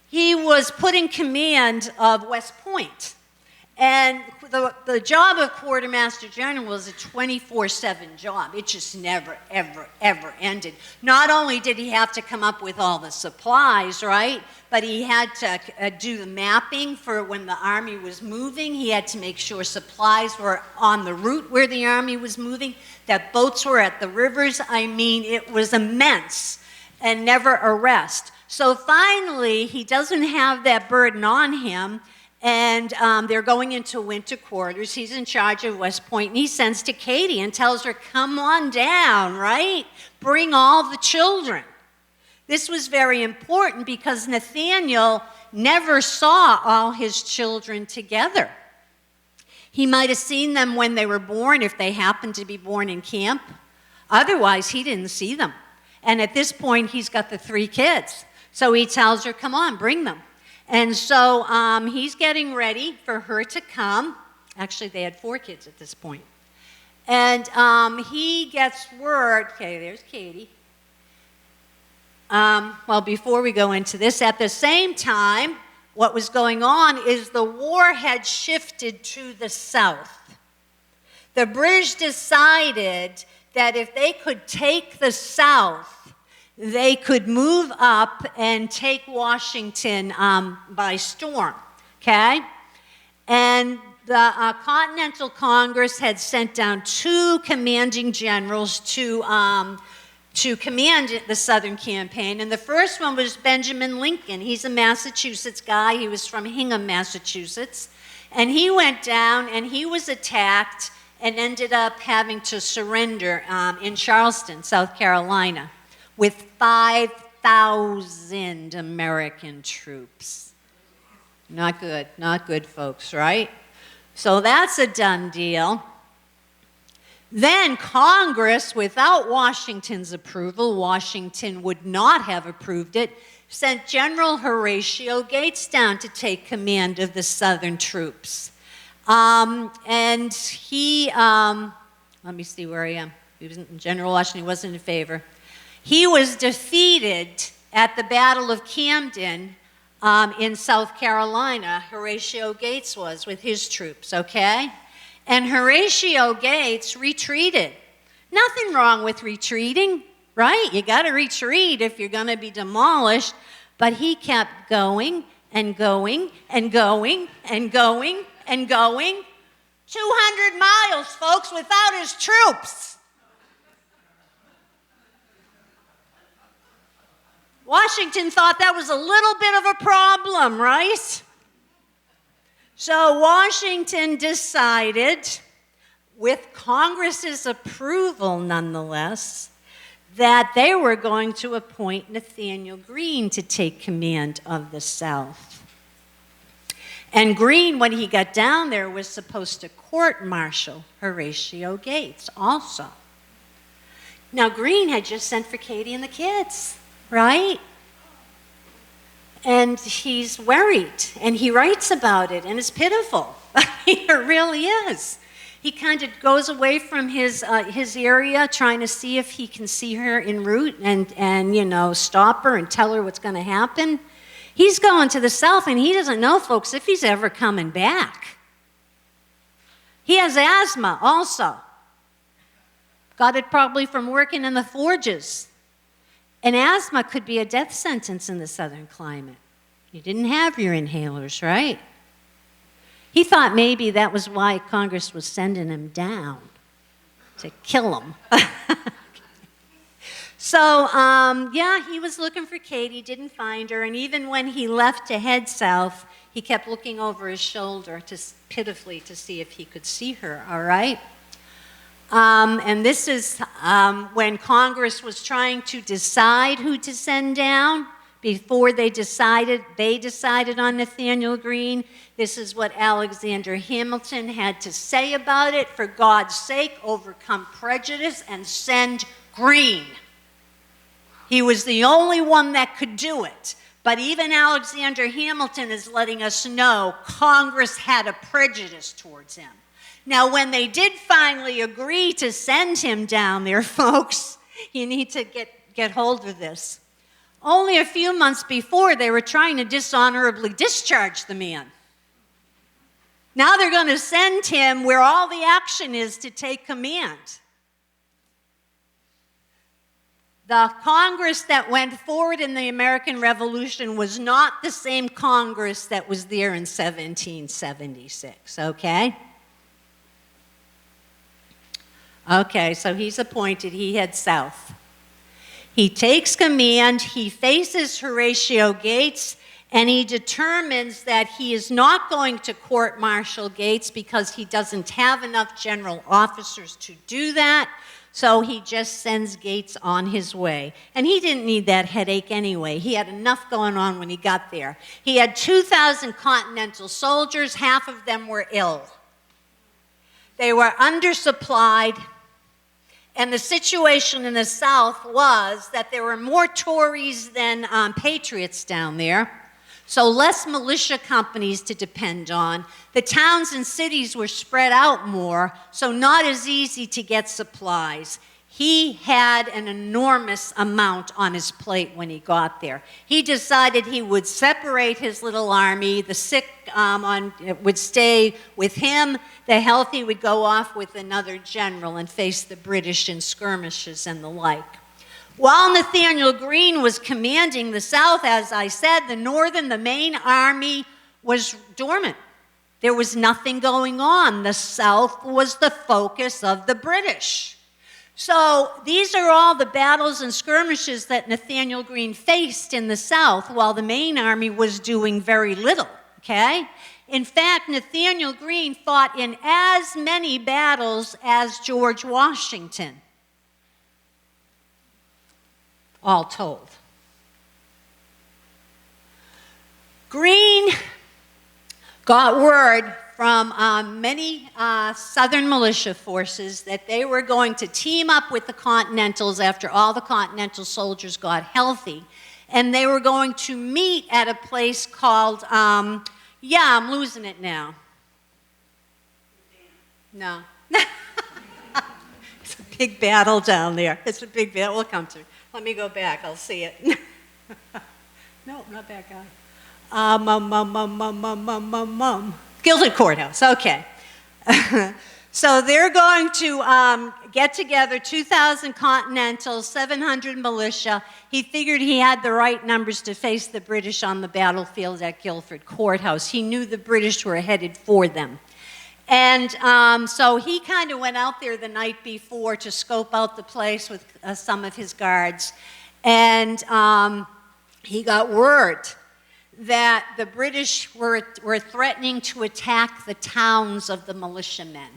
he was put in command of West Point. And the job of Quartermaster General was a 24/7 job. It just never, ever, ever ended. Not only did he have to come up with all the supplies, right, but he had to do the mapping for when the Army was moving. He had to make sure supplies were on the route where the Army was moving, that boats were at the rivers. I mean, it was immense and never a rest. So finally, he doesn't have that burden on him, and they're going into winter quarters. He's in charge of West Point, and he sends to Katie and tells her, come on down, right? Bring all the children. This was very important because Nathaniel never saw all his children together. He might have seen them when they were born, if they happened to be born in camp. Otherwise, he didn't see them. And at this point, he's got the 3 kids. So he tells her, come on, bring them. And so he's getting ready for her to come. Actually, they had 4 kids at this point. And he gets word, okay, there's Katie. Well, before we go into this, at the same time, what was going on is the war had shifted to the south. The British decided that if they could take the south, they could move up and take Washington by storm, okay? And the Continental Congress had sent down 2 commanding generals to command the Southern campaign. And the first one was Benjamin Lincoln. He's a Massachusetts guy. He was from Hingham, Massachusetts. And he went down and he was attacked and ended up having to surrender in Charleston, South Carolina, with 5,000 American troops. Not good, folks, right? So that's a done deal. Then Congress, without Washington's approval, Washington would not have approved it, sent General Horatio Gates down to take command of the Southern troops. And he, let me see where I am. He was General Washington, he wasn't in favor. He was defeated at the Battle of Camden in South Carolina. Horatio Gates was with his troops, okay? And Horatio Gates retreated. Nothing wrong with retreating, right? You got to retreat if you're going to be demolished. But he kept going and going and going and going and going. 200 miles, folks, without his troops. Washington thought that was a little bit of a problem, right? So Washington decided, with Congress's approval nonetheless, that they were going to appoint Nathaniel Greene to take command of the South. And Greene, when he got down there, was supposed to court-martial Horatio Gates also. Now, Greene had just sent for Katie and the kids, right? And he's worried, and he writes about it, and it's pitiful. It really is. He kind of goes away from his area, trying to see if he can see her en route and you know, stop her and tell her what's going to happen. He's going to the south, and he doesn't know, folks, if he's ever coming back. He has asthma also. Got it probably from working in the forges. And asthma could be a death sentence in the southern climate. You didn't have your inhalers, right? He thought maybe that was why Congress was sending him down, to kill him. So, yeah, he was looking for Katie, didn't find her, and even when he left to head south, he kept looking over his shoulder pitifully to see if he could see her, all right? And this is when Congress was trying to decide who to send down. Before they decided on Nathaniel Greene. This is what Alexander Hamilton had to say about it. For God's sake, overcome prejudice and send Greene. He was the only one that could do it. But even Alexander Hamilton is letting us know Congress had a prejudice towards him. Now, when they did finally agree to send him down there, folks, you need to get hold of this. Only a few months before, they were trying to dishonorably discharge the man. Now they're going to send him where all the action is to take command. The Congress that went forward in the American Revolution was not the same Congress that was there in 1776, okay? Okay, so he's appointed, he heads south. He takes command, he faces Horatio Gates, and he determines that he is not going to court-martial Gates because he doesn't have enough general officers to do that, so he just sends Gates on his way. And he didn't need that headache anyway. He had enough going on when he got there. He had 2,000 Continental soldiers, half of them were ill. They were undersupplied, and the situation in the South was that there were more Tories than patriots down there, so less militia companies to depend on. The towns and cities were spread out more, so not as easy to get supplies. He had an enormous amount on his plate when he got there. He decided he would separate his little army. The sick would stay with him. The healthy would go off with another general and face the British in skirmishes and the like. While Nathaniel Greene was commanding the South, as I said, the main army was dormant. There was nothing going on. The South was the focus of the British. So these are all the battles and skirmishes that Nathaniel Greene faced in the South while the main army was doing very little, okay? In fact, Nathaniel Greene fought in as many battles as George Washington, all told. Greene got word from many Southern militia forces that they were going to team up with the Continentals after all the Continental soldiers got healthy. And they were going to meet at a place called, yeah, I'm losing it now. No. It's a big battle down there. It's a big battle. We'll come to it. Let me go back. I'll see it. No, not that guy. Gilded Courthouse, okay. So they're going to get together 2,000 Continentals, 700 militia. He figured he had the right numbers to face the British on the battlefield at Guilford Courthouse. He knew the British were headed for them. And so he kind of went out there the night before to scope out the place with some of his guards. And he got word that the British were threatening to attack the towns of the militiamen.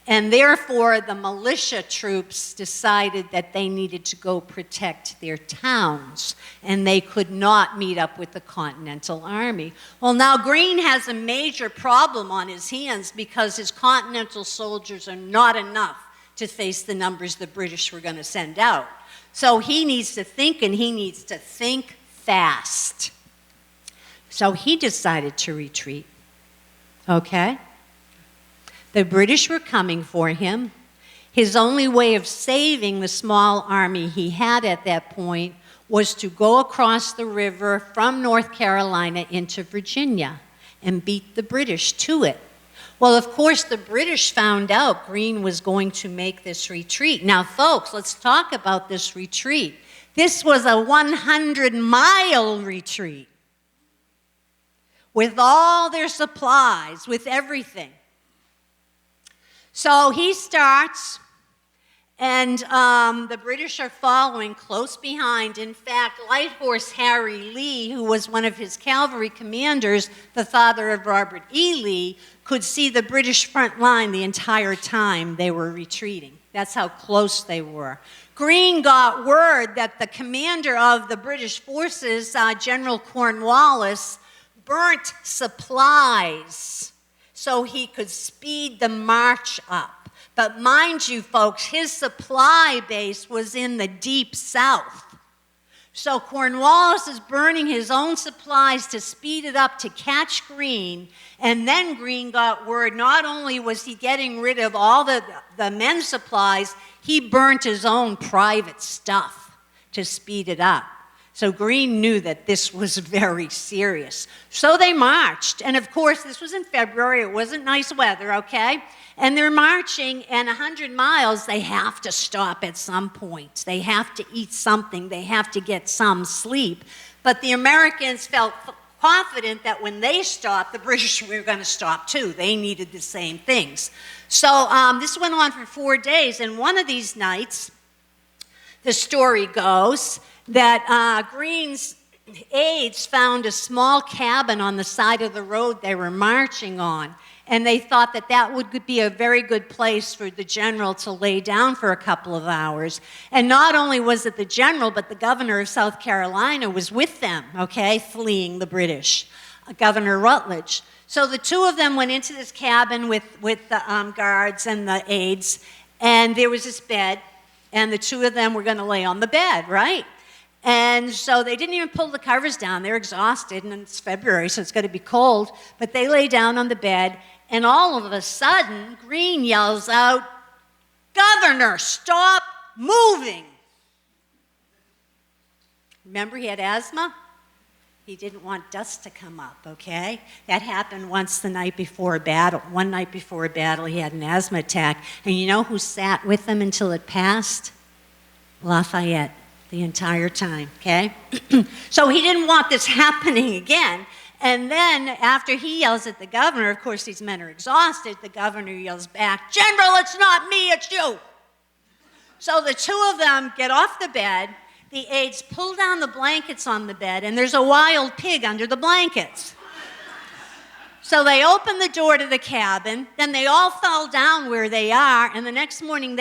And therefore, the militia troops decided that they needed to go protect their towns, and they could not meet up with the Continental Army. Well, now Greene has a major problem on his hands because his Continental soldiers are not enough to face the numbers the British were going to send out. So he needs to think, and he needs to think fast. So he decided to retreat, okay? The British were coming for him. His only way of saving the small army he had at that point was to go across the river from North Carolina into Virginia and beat the British to it. Well, of course, the British found out Greene was going to make this retreat. Now, folks, let's talk about this retreat. This was a 100-mile retreat with all their supplies, with everything. So he starts, and the British are following close behind. In fact, Light Horse Harry Lee, who was one of his cavalry commanders, the father of Robert E. Lee, could see the British front line the entire time they were retreating. That's how close they were. Greene got word that the commander of the British forces, General Cornwallis, burnt supplies so he could speed the march up. But mind you, folks, his supply base was in the deep South. So Cornwallis is burning his own supplies to speed it up to catch Greene, and then Greene got word not only was he getting rid of all the men's supplies, he burnt his own private stuff to speed it up. So Greene knew that this was very serious. So they marched, and of course, this was in February, it wasn't nice weather, okay? And they're marching, and 100 miles, they have to stop at some point. They have to eat something, they have to get some sleep. But the Americans felt confident that when they stopped, the British were going to stop too. They needed the same things. So this went on for 4 days, and one of these nights, the story goes that Greene's aides found a small cabin on the side of the road they were marching on, and they thought that that would be a very good place for the general to lay down for a couple of hours. And not only was it the general, but the governor of South Carolina was with them, okay, fleeing the British, Governor Rutledge. So the two of them went into this cabin with the guards and the aides, and there was this bed, and the two of them were going to lay on the bed, right? And so they didn't even pull the covers down. They're exhausted, and it's February, so it's going to be cold. But they lay down on the bed, and all of a sudden, Green yells out, "Governor, stop moving!" Remember, he had asthma? He didn't want dust to come up, okay? That happened once the night before a battle. One night before a battle, he had an asthma attack. And you know who sat with him until it passed? Lafayette, the entire time, okay? So he didn't want this happening again. And then after he yells at the governor, of course these men are exhausted, the governor yells back, "General, it's not me, it's you." So the two of them get off the bed. The aides pull down the blankets on the bed, and there's a wild pig under the blankets. So they open the door to the cabin, then they all fell down where they are, and the next morning,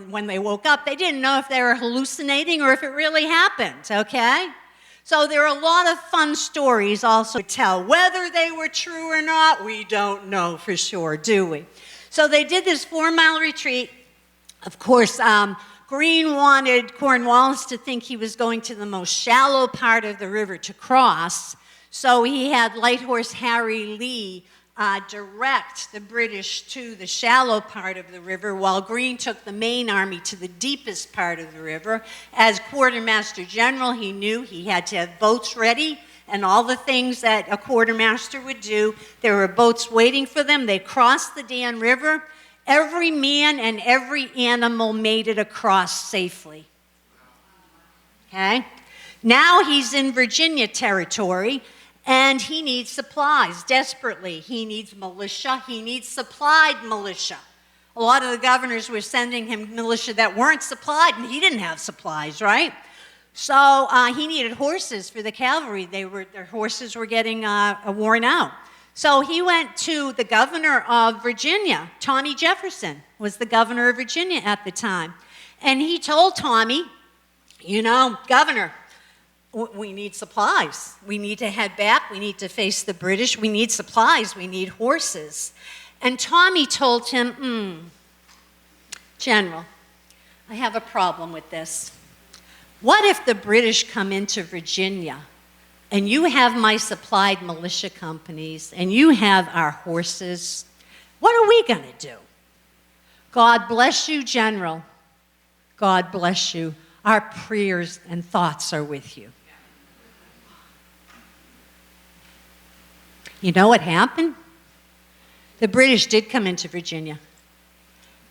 when they woke up, they didn't know if they were hallucinating or if it really happened, okay? So there are a lot of fun stories also to tell. Whether they were true or not, we don't know for sure, do we? So they did this 4-mile retreat. Of course, Greene wanted Cornwallis to think he was going to the most shallow part of the river to cross, so he had Light Horse Harry Lee direct the British to the shallow part of the river, while Greene took the main army to the deepest part of the river. As quartermaster general, he knew he had to have boats ready and all the things that a quartermaster would do. There were boats waiting for them. They crossed the Dan River. Every man and every animal made it across safely. Okay? Now he's in Virginia territory, and he needs supplies desperately. He needs militia. He needs supplied militia. A lot of the governors were sending him militia that weren't supplied, and he didn't have supplies, right? So he needed horses for the cavalry. Their horses were getting worn out. So he went to the governor of Virginia. Tommy Jefferson was the governor of Virginia at the time. And he told Tommy, "You know, Governor, we need supplies. We need to head back. We need to face the British. We need supplies. We need horses." And Tommy told him, "General, I have a problem with this. What if the British come into Virginia and you have my supplied militia companies, and you have our horses? What are we going to do?" "God bless you, General. God bless you. Our prayers and thoughts are with you." You know what happened? The British did come into Virginia,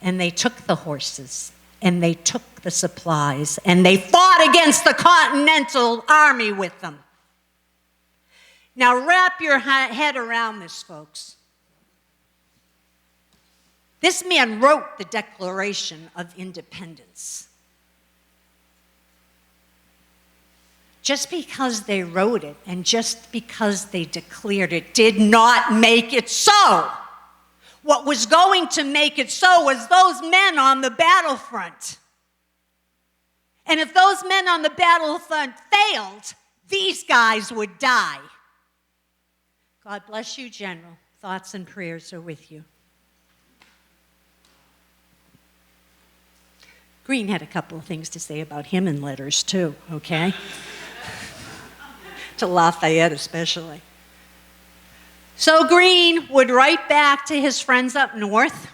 and they took the horses, and they took the supplies, and they fought against the Continental Army with them. Now wrap your head around this, folks. This man wrote the Declaration of Independence. Just because they wrote it and just because they declared it did not make it so. What was going to make it so was those men on the battlefront. And if those men on the battlefront failed, these guys would die. God bless you, General. Thoughts and prayers are with you. Greene had a couple of things to say about him in letters too, okay? To Lafayette especially. So Greene would write back to his friends up north,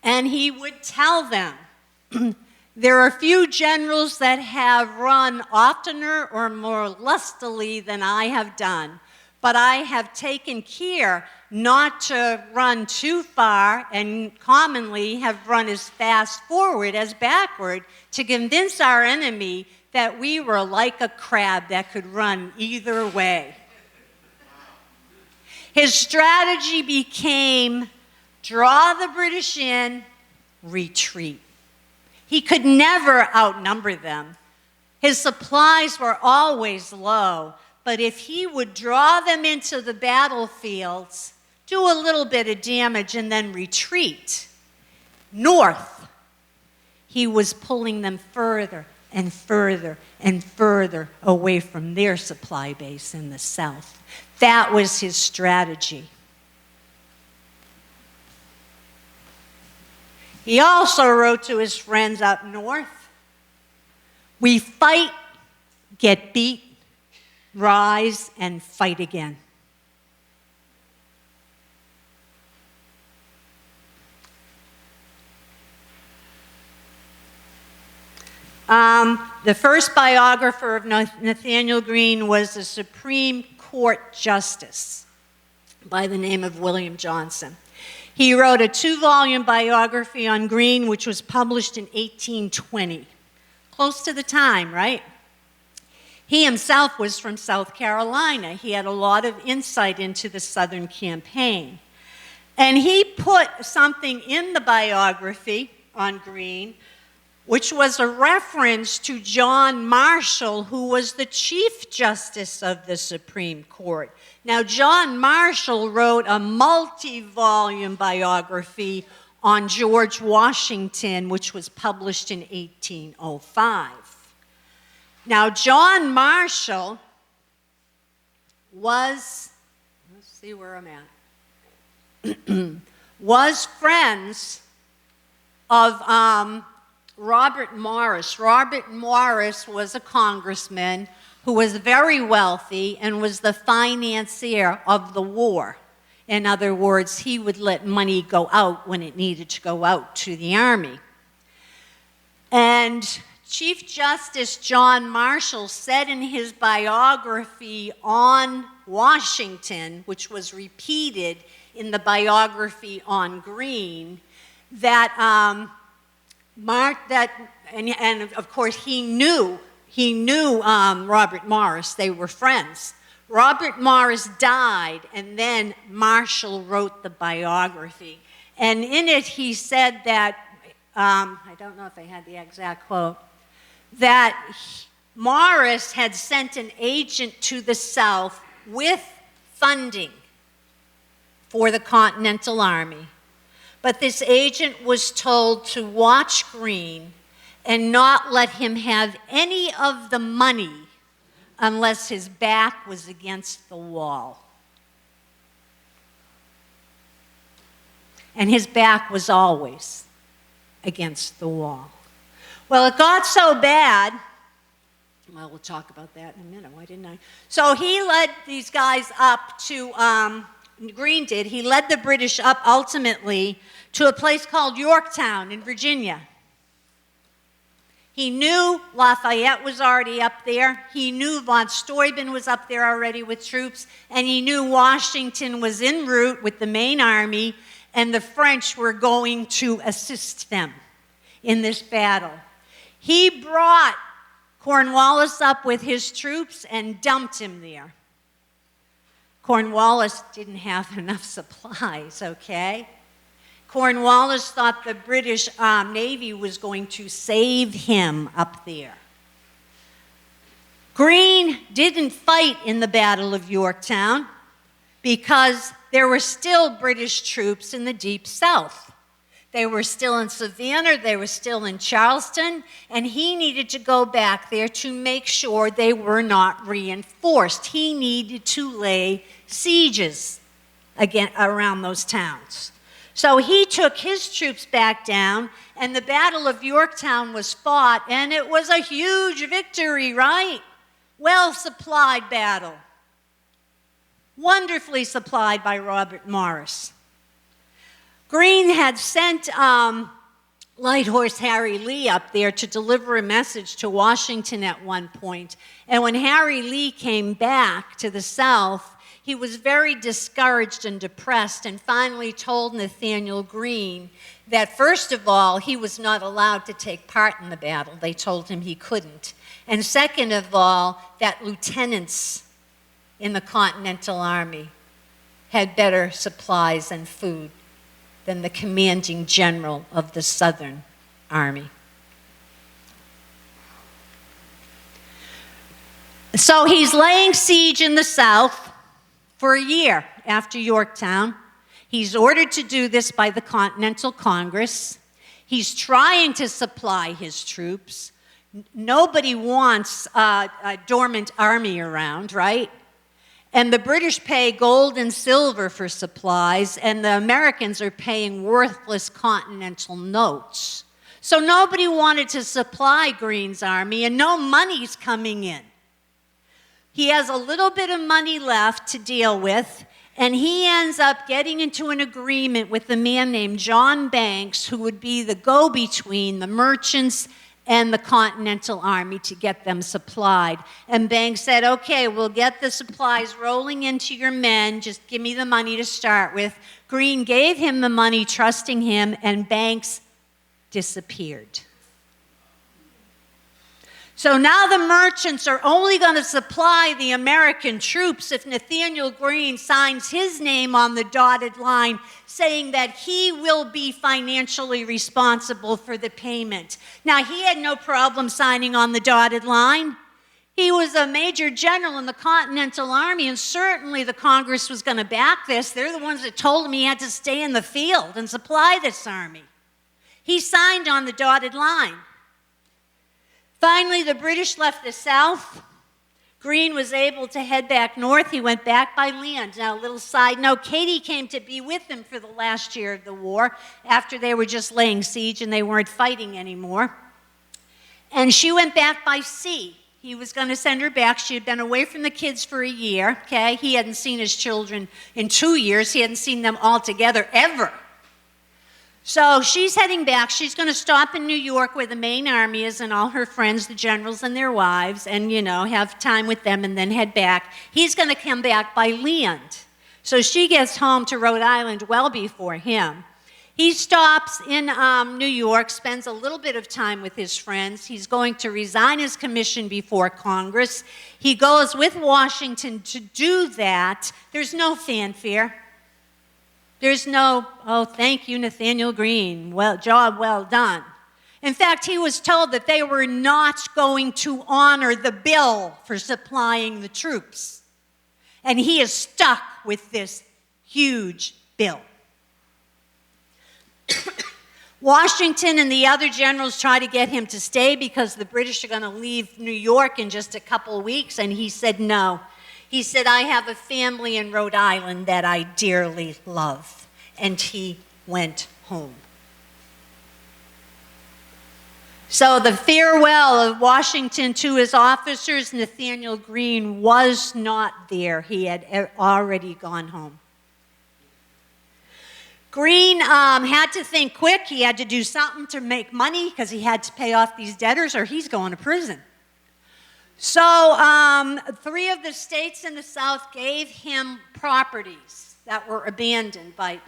and he would tell them, "There are few generals that have run oftener or more lustily than I have done. But I have taken care not to run too far, and commonly have run as fast forward as backward, to convince our enemy that we were like a crab that could run either way." His strategy became draw the British in, retreat. He could never outnumber them. His supplies were always low. But if he would draw them into the battlefields, do a little bit of damage, and then retreat north, he was pulling them further, and further and further away from their supply base in the South. That was his strategy. He also wrote to his friends up north, "We fight, get beat, rise, and fight again." The first biographer of Nathaniel Greene was a Supreme Court Justice by the name of William Johnson. He wrote a 2-volume biography on Greene, which was published in 1820. Close to the time, right? He himself was from South Carolina. He had a lot of insight into the Southern campaign. And he put something in the biography on Greene, which was a reference to John Marshall, who was the Chief Justice of the Supreme Court. Now, John Marshall wrote a multi-volume biography on George Washington, which was published in 1805. Now, John Marshall was, let's see where I'm at, was friends of Robert Morris. Robert Morris was a congressman who was very wealthy and was the financier of the war. In other words, he would let money go out when it needed to go out to the Army. And Chief Justice John Marshall said in his biography on Washington, which was repeated in the biography on Greene, that and of course he knew Robert Morris. They were friends. Robert Morris died, and then Marshall wrote the biography. And in it he said that, I don't know if I had the exact quote, that Morris had sent an agent to the South with funding for the Continental Army. But this agent was told to watch Greene and not let him have any of the money unless his back was against the wall. And his back was always against the wall. Well, it got so bad, well, we'll talk about that in a minute, why didn't I? So he led these guys up to, Greene did, he led the British up ultimately to a place called Yorktown in Virginia. He knew Lafayette was already up there. He knew von Steuben was up there already with troops. And he knew Washington was en route with the main army, and the French were going to assist them in this battle. He brought Cornwallis up with his troops and dumped him there. Cornwallis didn't have enough supplies, okay? Cornwallis thought the British Navy was going to save him up there. Greene didn't fight in the Battle of Yorktown because there were still British troops in the Deep South. They were still in Savannah, they were still in Charleston, and he needed to go back there to make sure they were not reinforced. He needed to lay sieges again around those towns. So he took his troops back down, and the Battle of Yorktown was fought, and it was a huge victory, right? Well-supplied battle. Wonderfully supplied by Robert Morris. Greene had sent Light Horse Harry Lee up there to deliver a message to Washington at one point. And when Harry Lee came back to the South, he was very discouraged and depressed, and finally told Nathaniel Greene that, first of all, he was not allowed to take part in the battle. They told him he couldn't. And second of all, that lieutenants in the Continental Army had better supplies and food than the commanding general of the Southern Army. So he's laying siege in the South for a year after Yorktown. He's ordered to do this by the Continental Congress. He's trying to supply his troops. Nobody wants a dormant army around, right? And the British pay gold and silver for supplies, and the Americans are paying worthless Continental notes. So nobody wanted to supply Greene's army, and no money's coming in. He has a little bit of money left to deal with, and he ends up getting into an agreement with a man named John Banks, who would be the go-between the merchants and the Continental Army to get them supplied. And Banks said, okay, we'll get the supplies rolling into your men, just give me the money to start with. Greene gave him the money, trusting him, and Banks disappeared. So now the merchants are only going to supply the American troops if Nathaniel Greene signs his name on the dotted line, saying that he will be financially responsible for the payment. Now, he had no problem signing on the dotted line. He was a major general in the Continental Army, and certainly the Congress was going to back this. They're the ones that told him he had to stay in the field and supply this army. He signed on the dotted line. Finally, the British left the South. Greene was able to head back north. He went back by land. Now, a little side note, Katie came to be with him for the last year of the war, after they were just laying siege and they weren't fighting anymore. And she went back by sea. He was going to send her back. She had been away from the kids for a year, okay? He hadn't seen his children in 2 years. He hadn't seen them all together ever. So she's heading back. She's going to stop in New York where the main army is and all her friends, the generals and their wives, and, have time with them and then head back. He's going to come back by land. So she gets home to Rhode Island well before him. He stops in New York, spends a little bit of time with his friends. He's going to resign his commission before Congress. He goes with Washington to do that. There's no fanfare. There's no, oh, thank you, Nathaniel Greene, job well done. In fact, he was told that they were not going to honor the bill for supplying the troops. And he is stuck with this huge bill. Washington and the other generals try to get him to stay because the British are going to leave New York in just a couple of weeks, and he said no. He said, I have a family in Rhode Island that I dearly love. And he went home. So the farewell of Washington to his officers, Nathaniel Greene was not there. He had already gone home. Greene had to think quick. He had to do something to make money because he had to pay off these debtors or he's going to prison. So 3 of the states in the South gave him properties that were abandoned by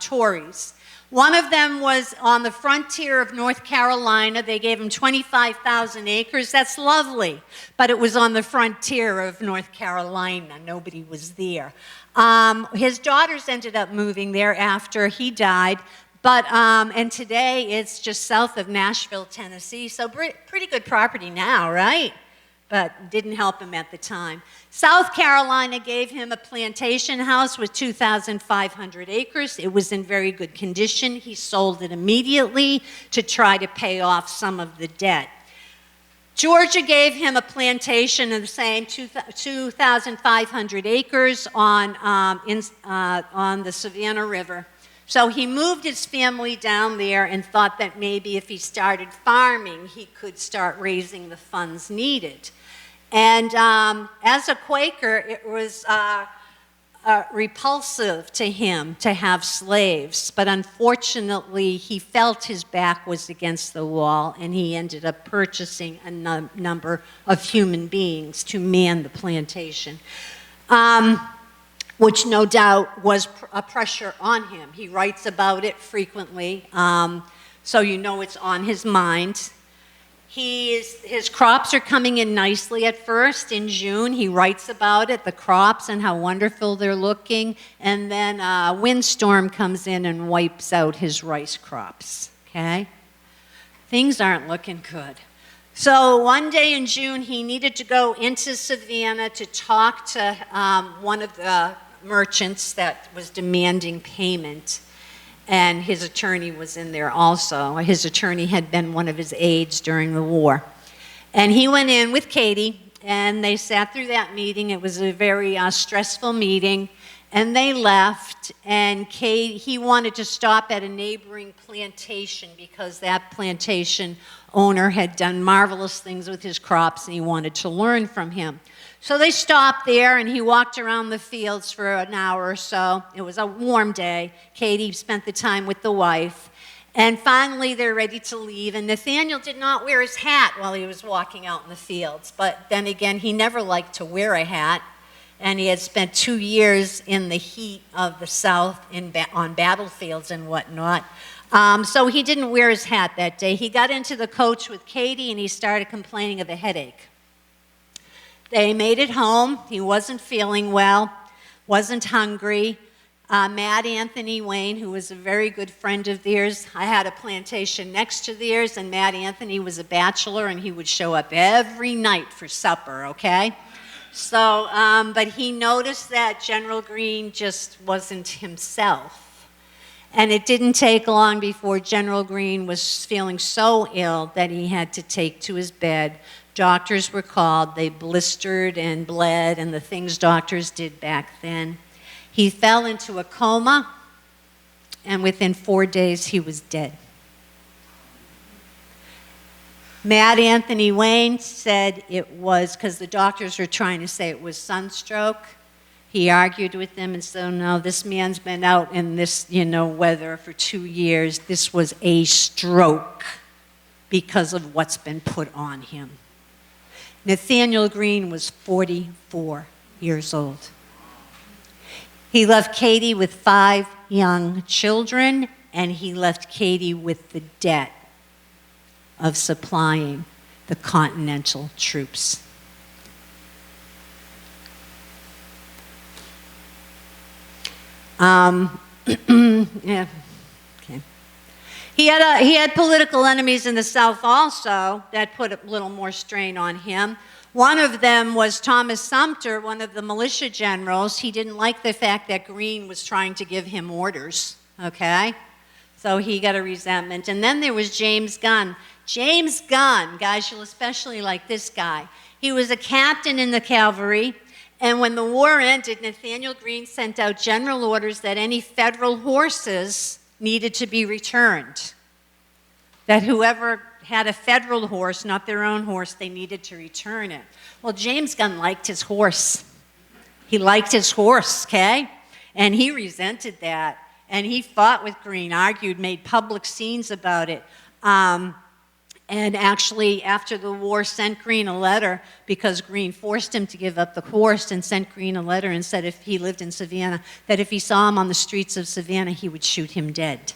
Tories. One of them was on the frontier of North Carolina. They gave him 25,000 acres. That's lovely, but it was on the frontier of North Carolina. Nobody was there. His daughters ended up moving there after he died, and today it's just south of Nashville, Tennessee, so pretty good property now, right? But didn't help him at the time. South Carolina gave him a plantation house with 2,500 acres. It was in very good condition. He sold it immediately to try to pay off some of the debt. Georgia gave him a plantation of the same 2,500 acres on the Savannah River. So he moved his family down there and thought that maybe if he started farming, he could start raising the funds needed. And as a Quaker, it was repulsive to him to have slaves. But unfortunately, he felt his back was against the wall, and he ended up purchasing a number of human beings to man the plantation. Which no doubt was a pressure on him. He writes about it frequently, so you know it's on his mind. His crops are coming in nicely at first. In June, he writes about it, the crops and how wonderful they're looking, and then a windstorm comes in and wipes out his rice crops, okay? Things aren't looking good. So one day in June, he needed to go into Savannah to talk to one of the merchants that was demanding payment, and his attorney was in there also. His attorney had been one of his aides during the war. And he went in with Katie, and they sat through that meeting. It was a very stressful meeting. And they left, and he wanted to stop at a neighboring plantation because that plantation owner had done marvelous things with his crops, and he wanted to learn from him. So they stopped there, and he walked around the fields for an hour or so. It was a warm day. Katie spent the time with the wife. And finally, they're ready to leave, and Nathaniel did not wear his hat while he was walking out in the fields. But then again, he never liked to wear a hat. And he had spent 2 years in the heat of the South on battlefields and whatnot. So he didn't wear his hat that day. He got into the coach with Katie, and he started complaining of a headache. They made it home. He wasn't feeling well, wasn't hungry. Matt Anthony Wayne, who was a very good friend of theirs, I had a plantation next to theirs, and Matt Anthony was a bachelor, and he would show up every night for supper, okay? So, but he noticed that General Greene just wasn't himself. And it didn't take long before General Greene was feeling so ill that he had to take to his bed. Doctors were called. They blistered and bled and the things doctors did back then. He fell into a coma, and within 4 days he was dead. Matt Anthony Wayne said it was, because the doctors were trying to say it was sunstroke. He argued with them and said, no, this man's been out in this, weather for 2 years. This was a stroke because of what's been put on him. Nathaniel Greene was 44 years old. He left Katie with 5 young children, and he left Katie with the debt of supplying the Continental troops. Yeah. Okay. He had political enemies in the South also that put a little more strain on him. One of them was Thomas Sumter, one of the militia generals. He didn't like the fact that Greene was trying to give him orders, okay? So he got a resentment. And then there was James Gunn. James Gunn, guys, you'll especially like this guy. He was a captain in the cavalry, and when the war ended, Nathaniel Greene sent out general orders that any federal horses needed to be returned. That whoever had a federal horse, not their own horse, they needed to return it. Well, James Gunn liked his horse. He liked his horse, okay? And he resented that. And he fought with Greene, argued, made public scenes about it. And actually, after the war, sent Greene a letter because Greene forced him to give up the horse, and sent Greene a letter and said if he lived in Savannah, that if he saw him on the streets of Savannah, he would shoot him dead.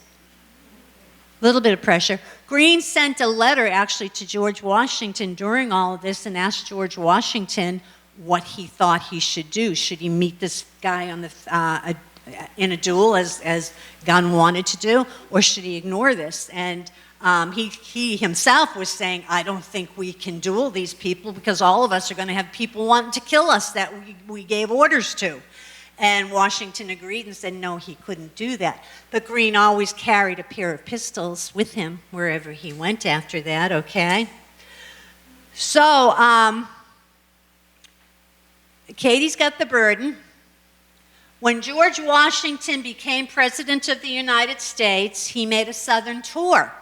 A little bit of pressure. Greene sent a letter actually to George Washington during all of this and asked George Washington what he thought he should do. Should he meet this guy on the in a duel as Gunn wanted to do, or should he ignore this? And he himself was saying, I don't think we can duel these people because all of us are going to have people wanting to kill us that we gave orders to. And Washington agreed and said, no, he couldn't do that. But Greene always carried a pair of pistols with him wherever he went after that, okay? So, Katie's got the burden. When George Washington became President of the United States, he made a Southern tour.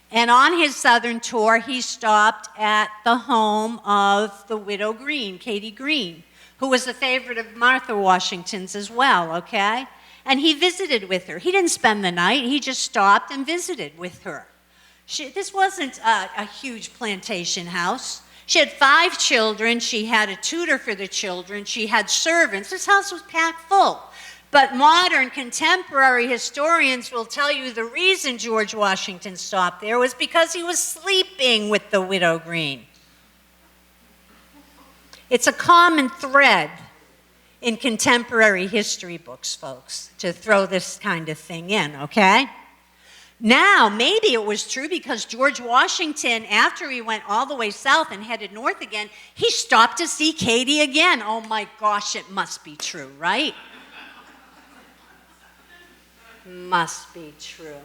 And on his Southern tour, he stopped at the home of the widow Greene, Katie Greene, who was a favorite of Martha Washington's as well, okay? And he visited with her. He didn't spend the night. He just stopped and visited with her. This wasn't a huge plantation house. She had 5 children. She had a tutor for the children. She had servants. This house was packed full. But modern, contemporary historians will tell you the reason George Washington stopped there was because he was sleeping with the widow Greene. It's a common thread in contemporary history books, folks, to throw this kind of thing in, okay? Now, maybe it was true because George Washington, after he went all the way south and headed north again, he stopped to see Katie again. Oh my gosh, it must be true, right? Must be true.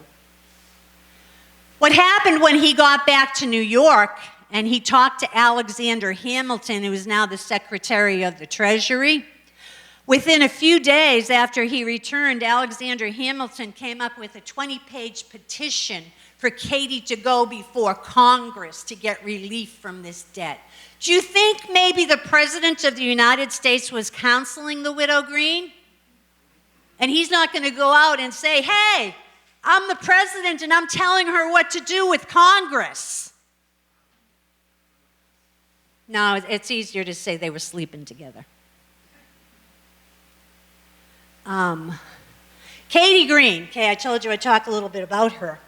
What happened when he got back to New York and he talked to Alexander Hamilton, who is now the Secretary of the Treasury. Within a few days after he returned, Alexander Hamilton came up with a 20-page petition for Katie to go before Congress to get relief from this debt. Do you think maybe the President of the United States was counseling the widow Green? And he's not going to go out and say, hey, I'm the president and I'm telling her what to do with Congress. No, it's easier to say they were sleeping together. Katie Green, okay, I told you I'd talk a little bit about her.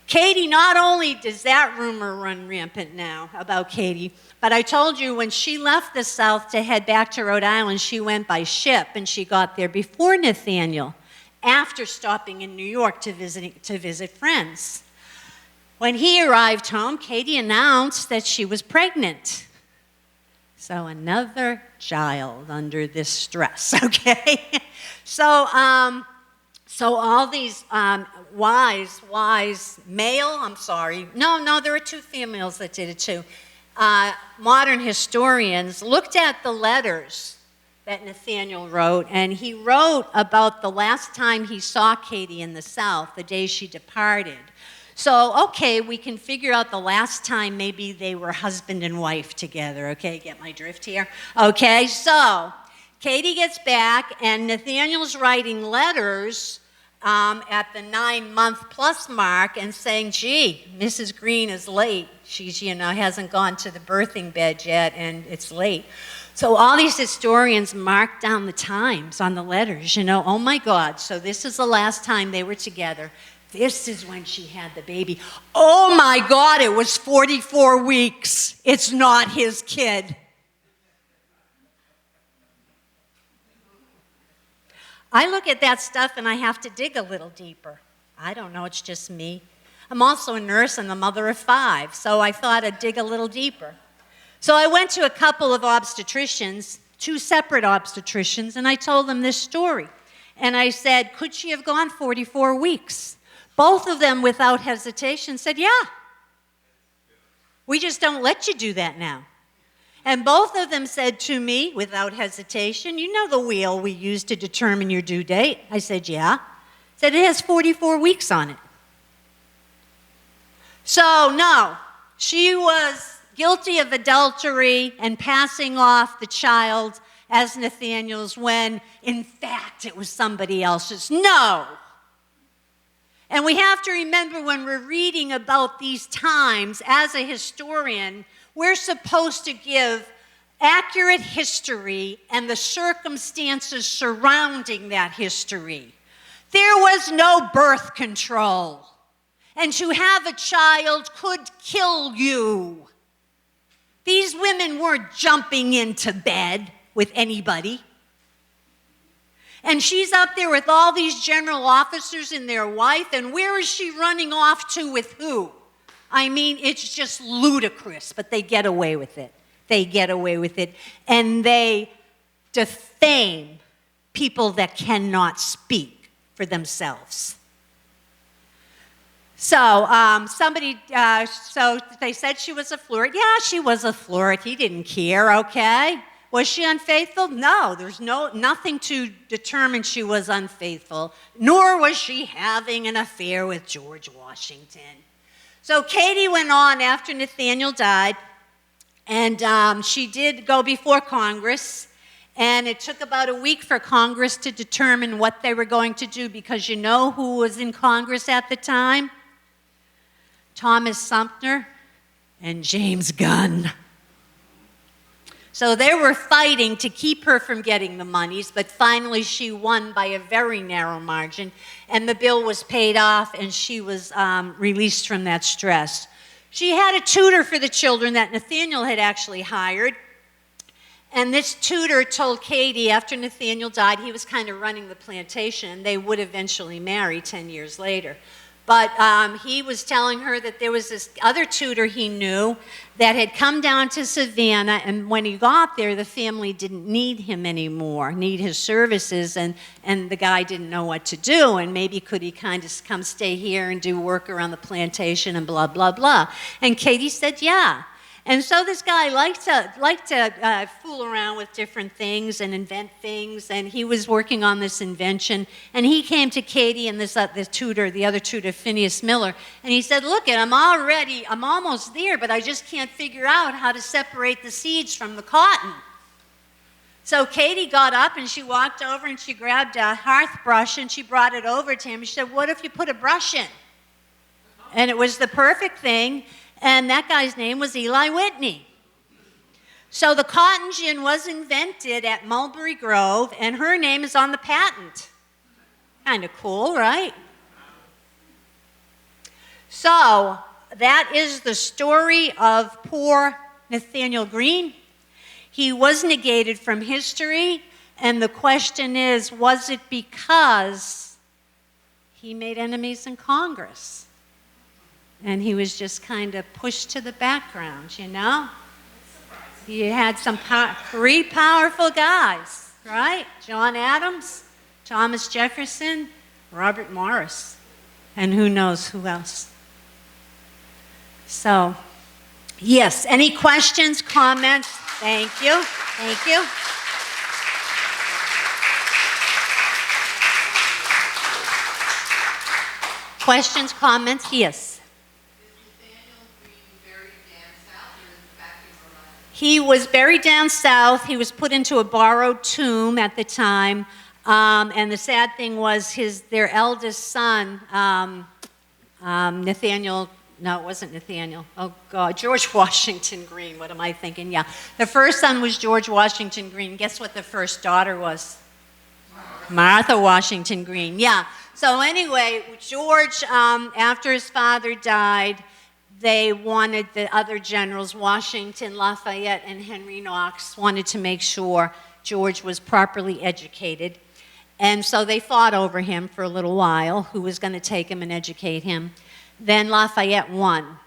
Katie, not only does that rumor run rampant now about Katie, but I told you when she left the South to head back to Rhode Island, she went by ship, and she got there before Nathaniel, after stopping in New York to visit friends. When he arrived home, Katie announced that she was pregnant. So another child under this stress, okay? So all these wise male, there were two females that did it too. Modern historians looked at the letters that Nathaniel wrote, and he wrote about the last time he saw Katie in the South, the day she departed. So, okay, we can figure out the last time maybe they were husband and wife together, okay? Get my drift here? Okay, so Katie gets back, and Nathaniel's writing letters at the 9-month plus mark and saying, gee, Mrs. Green is late. She's, hasn't gone to the birthing bed yet, and it's late. So all these historians mark down the times on the letters, oh my God, so this is the last time they were together. This is when she had the baby. Oh my God, it was 44 weeks. It's not his kid. I look at that stuff and I have to dig a little deeper. I don't know, it's just me. I'm also a nurse and the mother of 5, so I thought I'd dig a little deeper. So I went to a couple of obstetricians, 2 separate obstetricians, and I told them this story. And I said, could she have gone 44 weeks? Both of them, without hesitation, said, yeah. We just don't let you do that now. And both of them said to me, without hesitation, you know the wheel we use to determine your due date? I said, yeah. Said, it has 44 weeks on it. So, no, she was guilty of adultery and passing off the child as Nathaniel's when, in fact, it was somebody else's. No. And we have to remember when we're reading about these times, as a historian, we're supposed to give accurate history and the circumstances surrounding that history. There was no birth control. And to have a child could kill you. These women weren't jumping into bed with anybody. And she's up there with all these general officers and their wife, and where is she running off to with who? I mean, it's just ludicrous, but they get away with it. They get away with it, and they defame people that cannot speak for themselves. So so they said she was a flirt. Yeah, she was a flirt. He didn't care, okay? Was she unfaithful? No, there's nothing to determine she was unfaithful, nor was she having an affair with George Washington. So Katie went on after Nathaniel died, and she did go before Congress, and it took about a week for Congress to determine what they were going to do, because you know who was in Congress at the time? Thomas Sumter and James Gunn. So they were fighting to keep her from getting the monies, but finally she won by a very narrow margin, and the bill was paid off, and she was released from that stress. She had a tutor for the children that Nathaniel had actually hired, and this tutor told Katie after Nathaniel died, he was kind of running the plantation, and they would eventually marry 10 years later. But he was telling her that there was this other tutor he knew that had come down to Savannah, and when he got there, the family didn't need him anymore, need his services, and the guy didn't know what to do, and maybe could he kind of come stay here and do work around the plantation and blah, blah, blah. And Katie said, yeah. And so this guy liked to fool around with different things and invent things, and he was working on this invention. And he came to Katie and the other tutor, Phineas Miller, and he said, look, I'm almost there, but I just can't figure out how to separate the seeds from the cotton. So Katie got up and she walked over and she grabbed a hearth brush and she brought it over to him. She said, what if you put a brush in? And it was the perfect thing. And that guy's name was Eli Whitney. So the cotton gin was invented at Mulberry Grove, and her name is on the patent. Kind of cool, right? So that is the story of poor Nathaniel Greene. He was negated from history, and the question is, was it because he made enemies in Congress? And he was just kind of pushed to the background, you know? He had some three powerful guys, right? John Adams, Thomas Jefferson, Robert Morris, and who knows who else. So, yes, any questions, comments? Thank you, thank you. Questions, comments? Yes. He was buried down south. He was put into a borrowed tomb at the time. And the sad thing was their eldest son, Nathaniel, no, it wasn't Nathaniel. Oh, God, George Washington Greene. What am I thinking? Yeah. The first son was George Washington Greene. Guess what the first daughter was? Martha Washington Greene. Yeah. So anyway, George, after his father died, they wanted the other generals, Washington, Lafayette, and Henry Knox, wanted to make sure George was properly educated. And so they fought over him for a little while, who was going to take him and educate him. Then Lafayette won.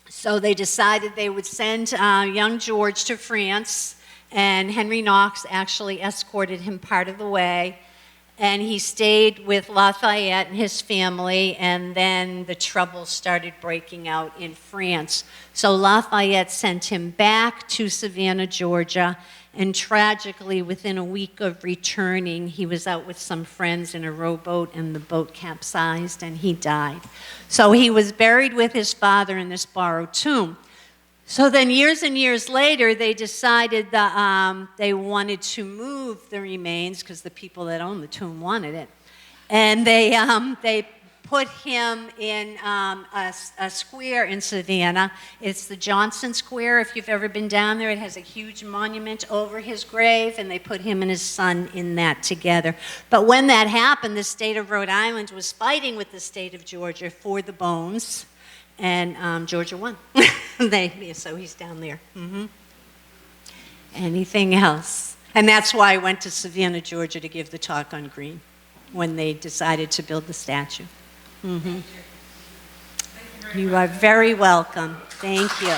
So they decided they would send young George to France, and Henry Knox actually escorted him part of the way. And he stayed with Lafayette and his family, and then the trouble started breaking out in France. So Lafayette sent him back to Savannah, Georgia, and tragically, within a week of returning, he was out with some friends in a rowboat, and the boat capsized, and he died. So he was buried with his father in this borrowed tomb. So then years and years later, they decided that they wanted to move the remains because the people that owned the tomb wanted it. And they put him in a square in Savannah. It's the Johnson Square. If you've ever been down there, it has a huge monument over his grave, and they put him and his son in that together. But when that happened, the state of Rhode Island was fighting with the state of Georgia for the bones. And Georgia won. So he's down there. Mm-hmm. Anything else? And that's why I went to Savannah, Georgia to give the talk on Greene when they decided to build the statue. Mm-hmm. Thank you are very welcome. Thank you.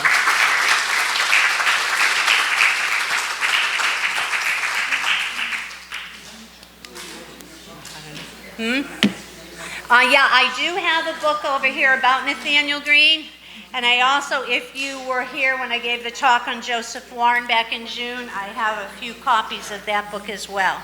Yeah, I do have a book over here about Nathaniel Greene. And I also, if you were here when I gave the talk on Joseph Warren back in June, I have a few copies of that book as well.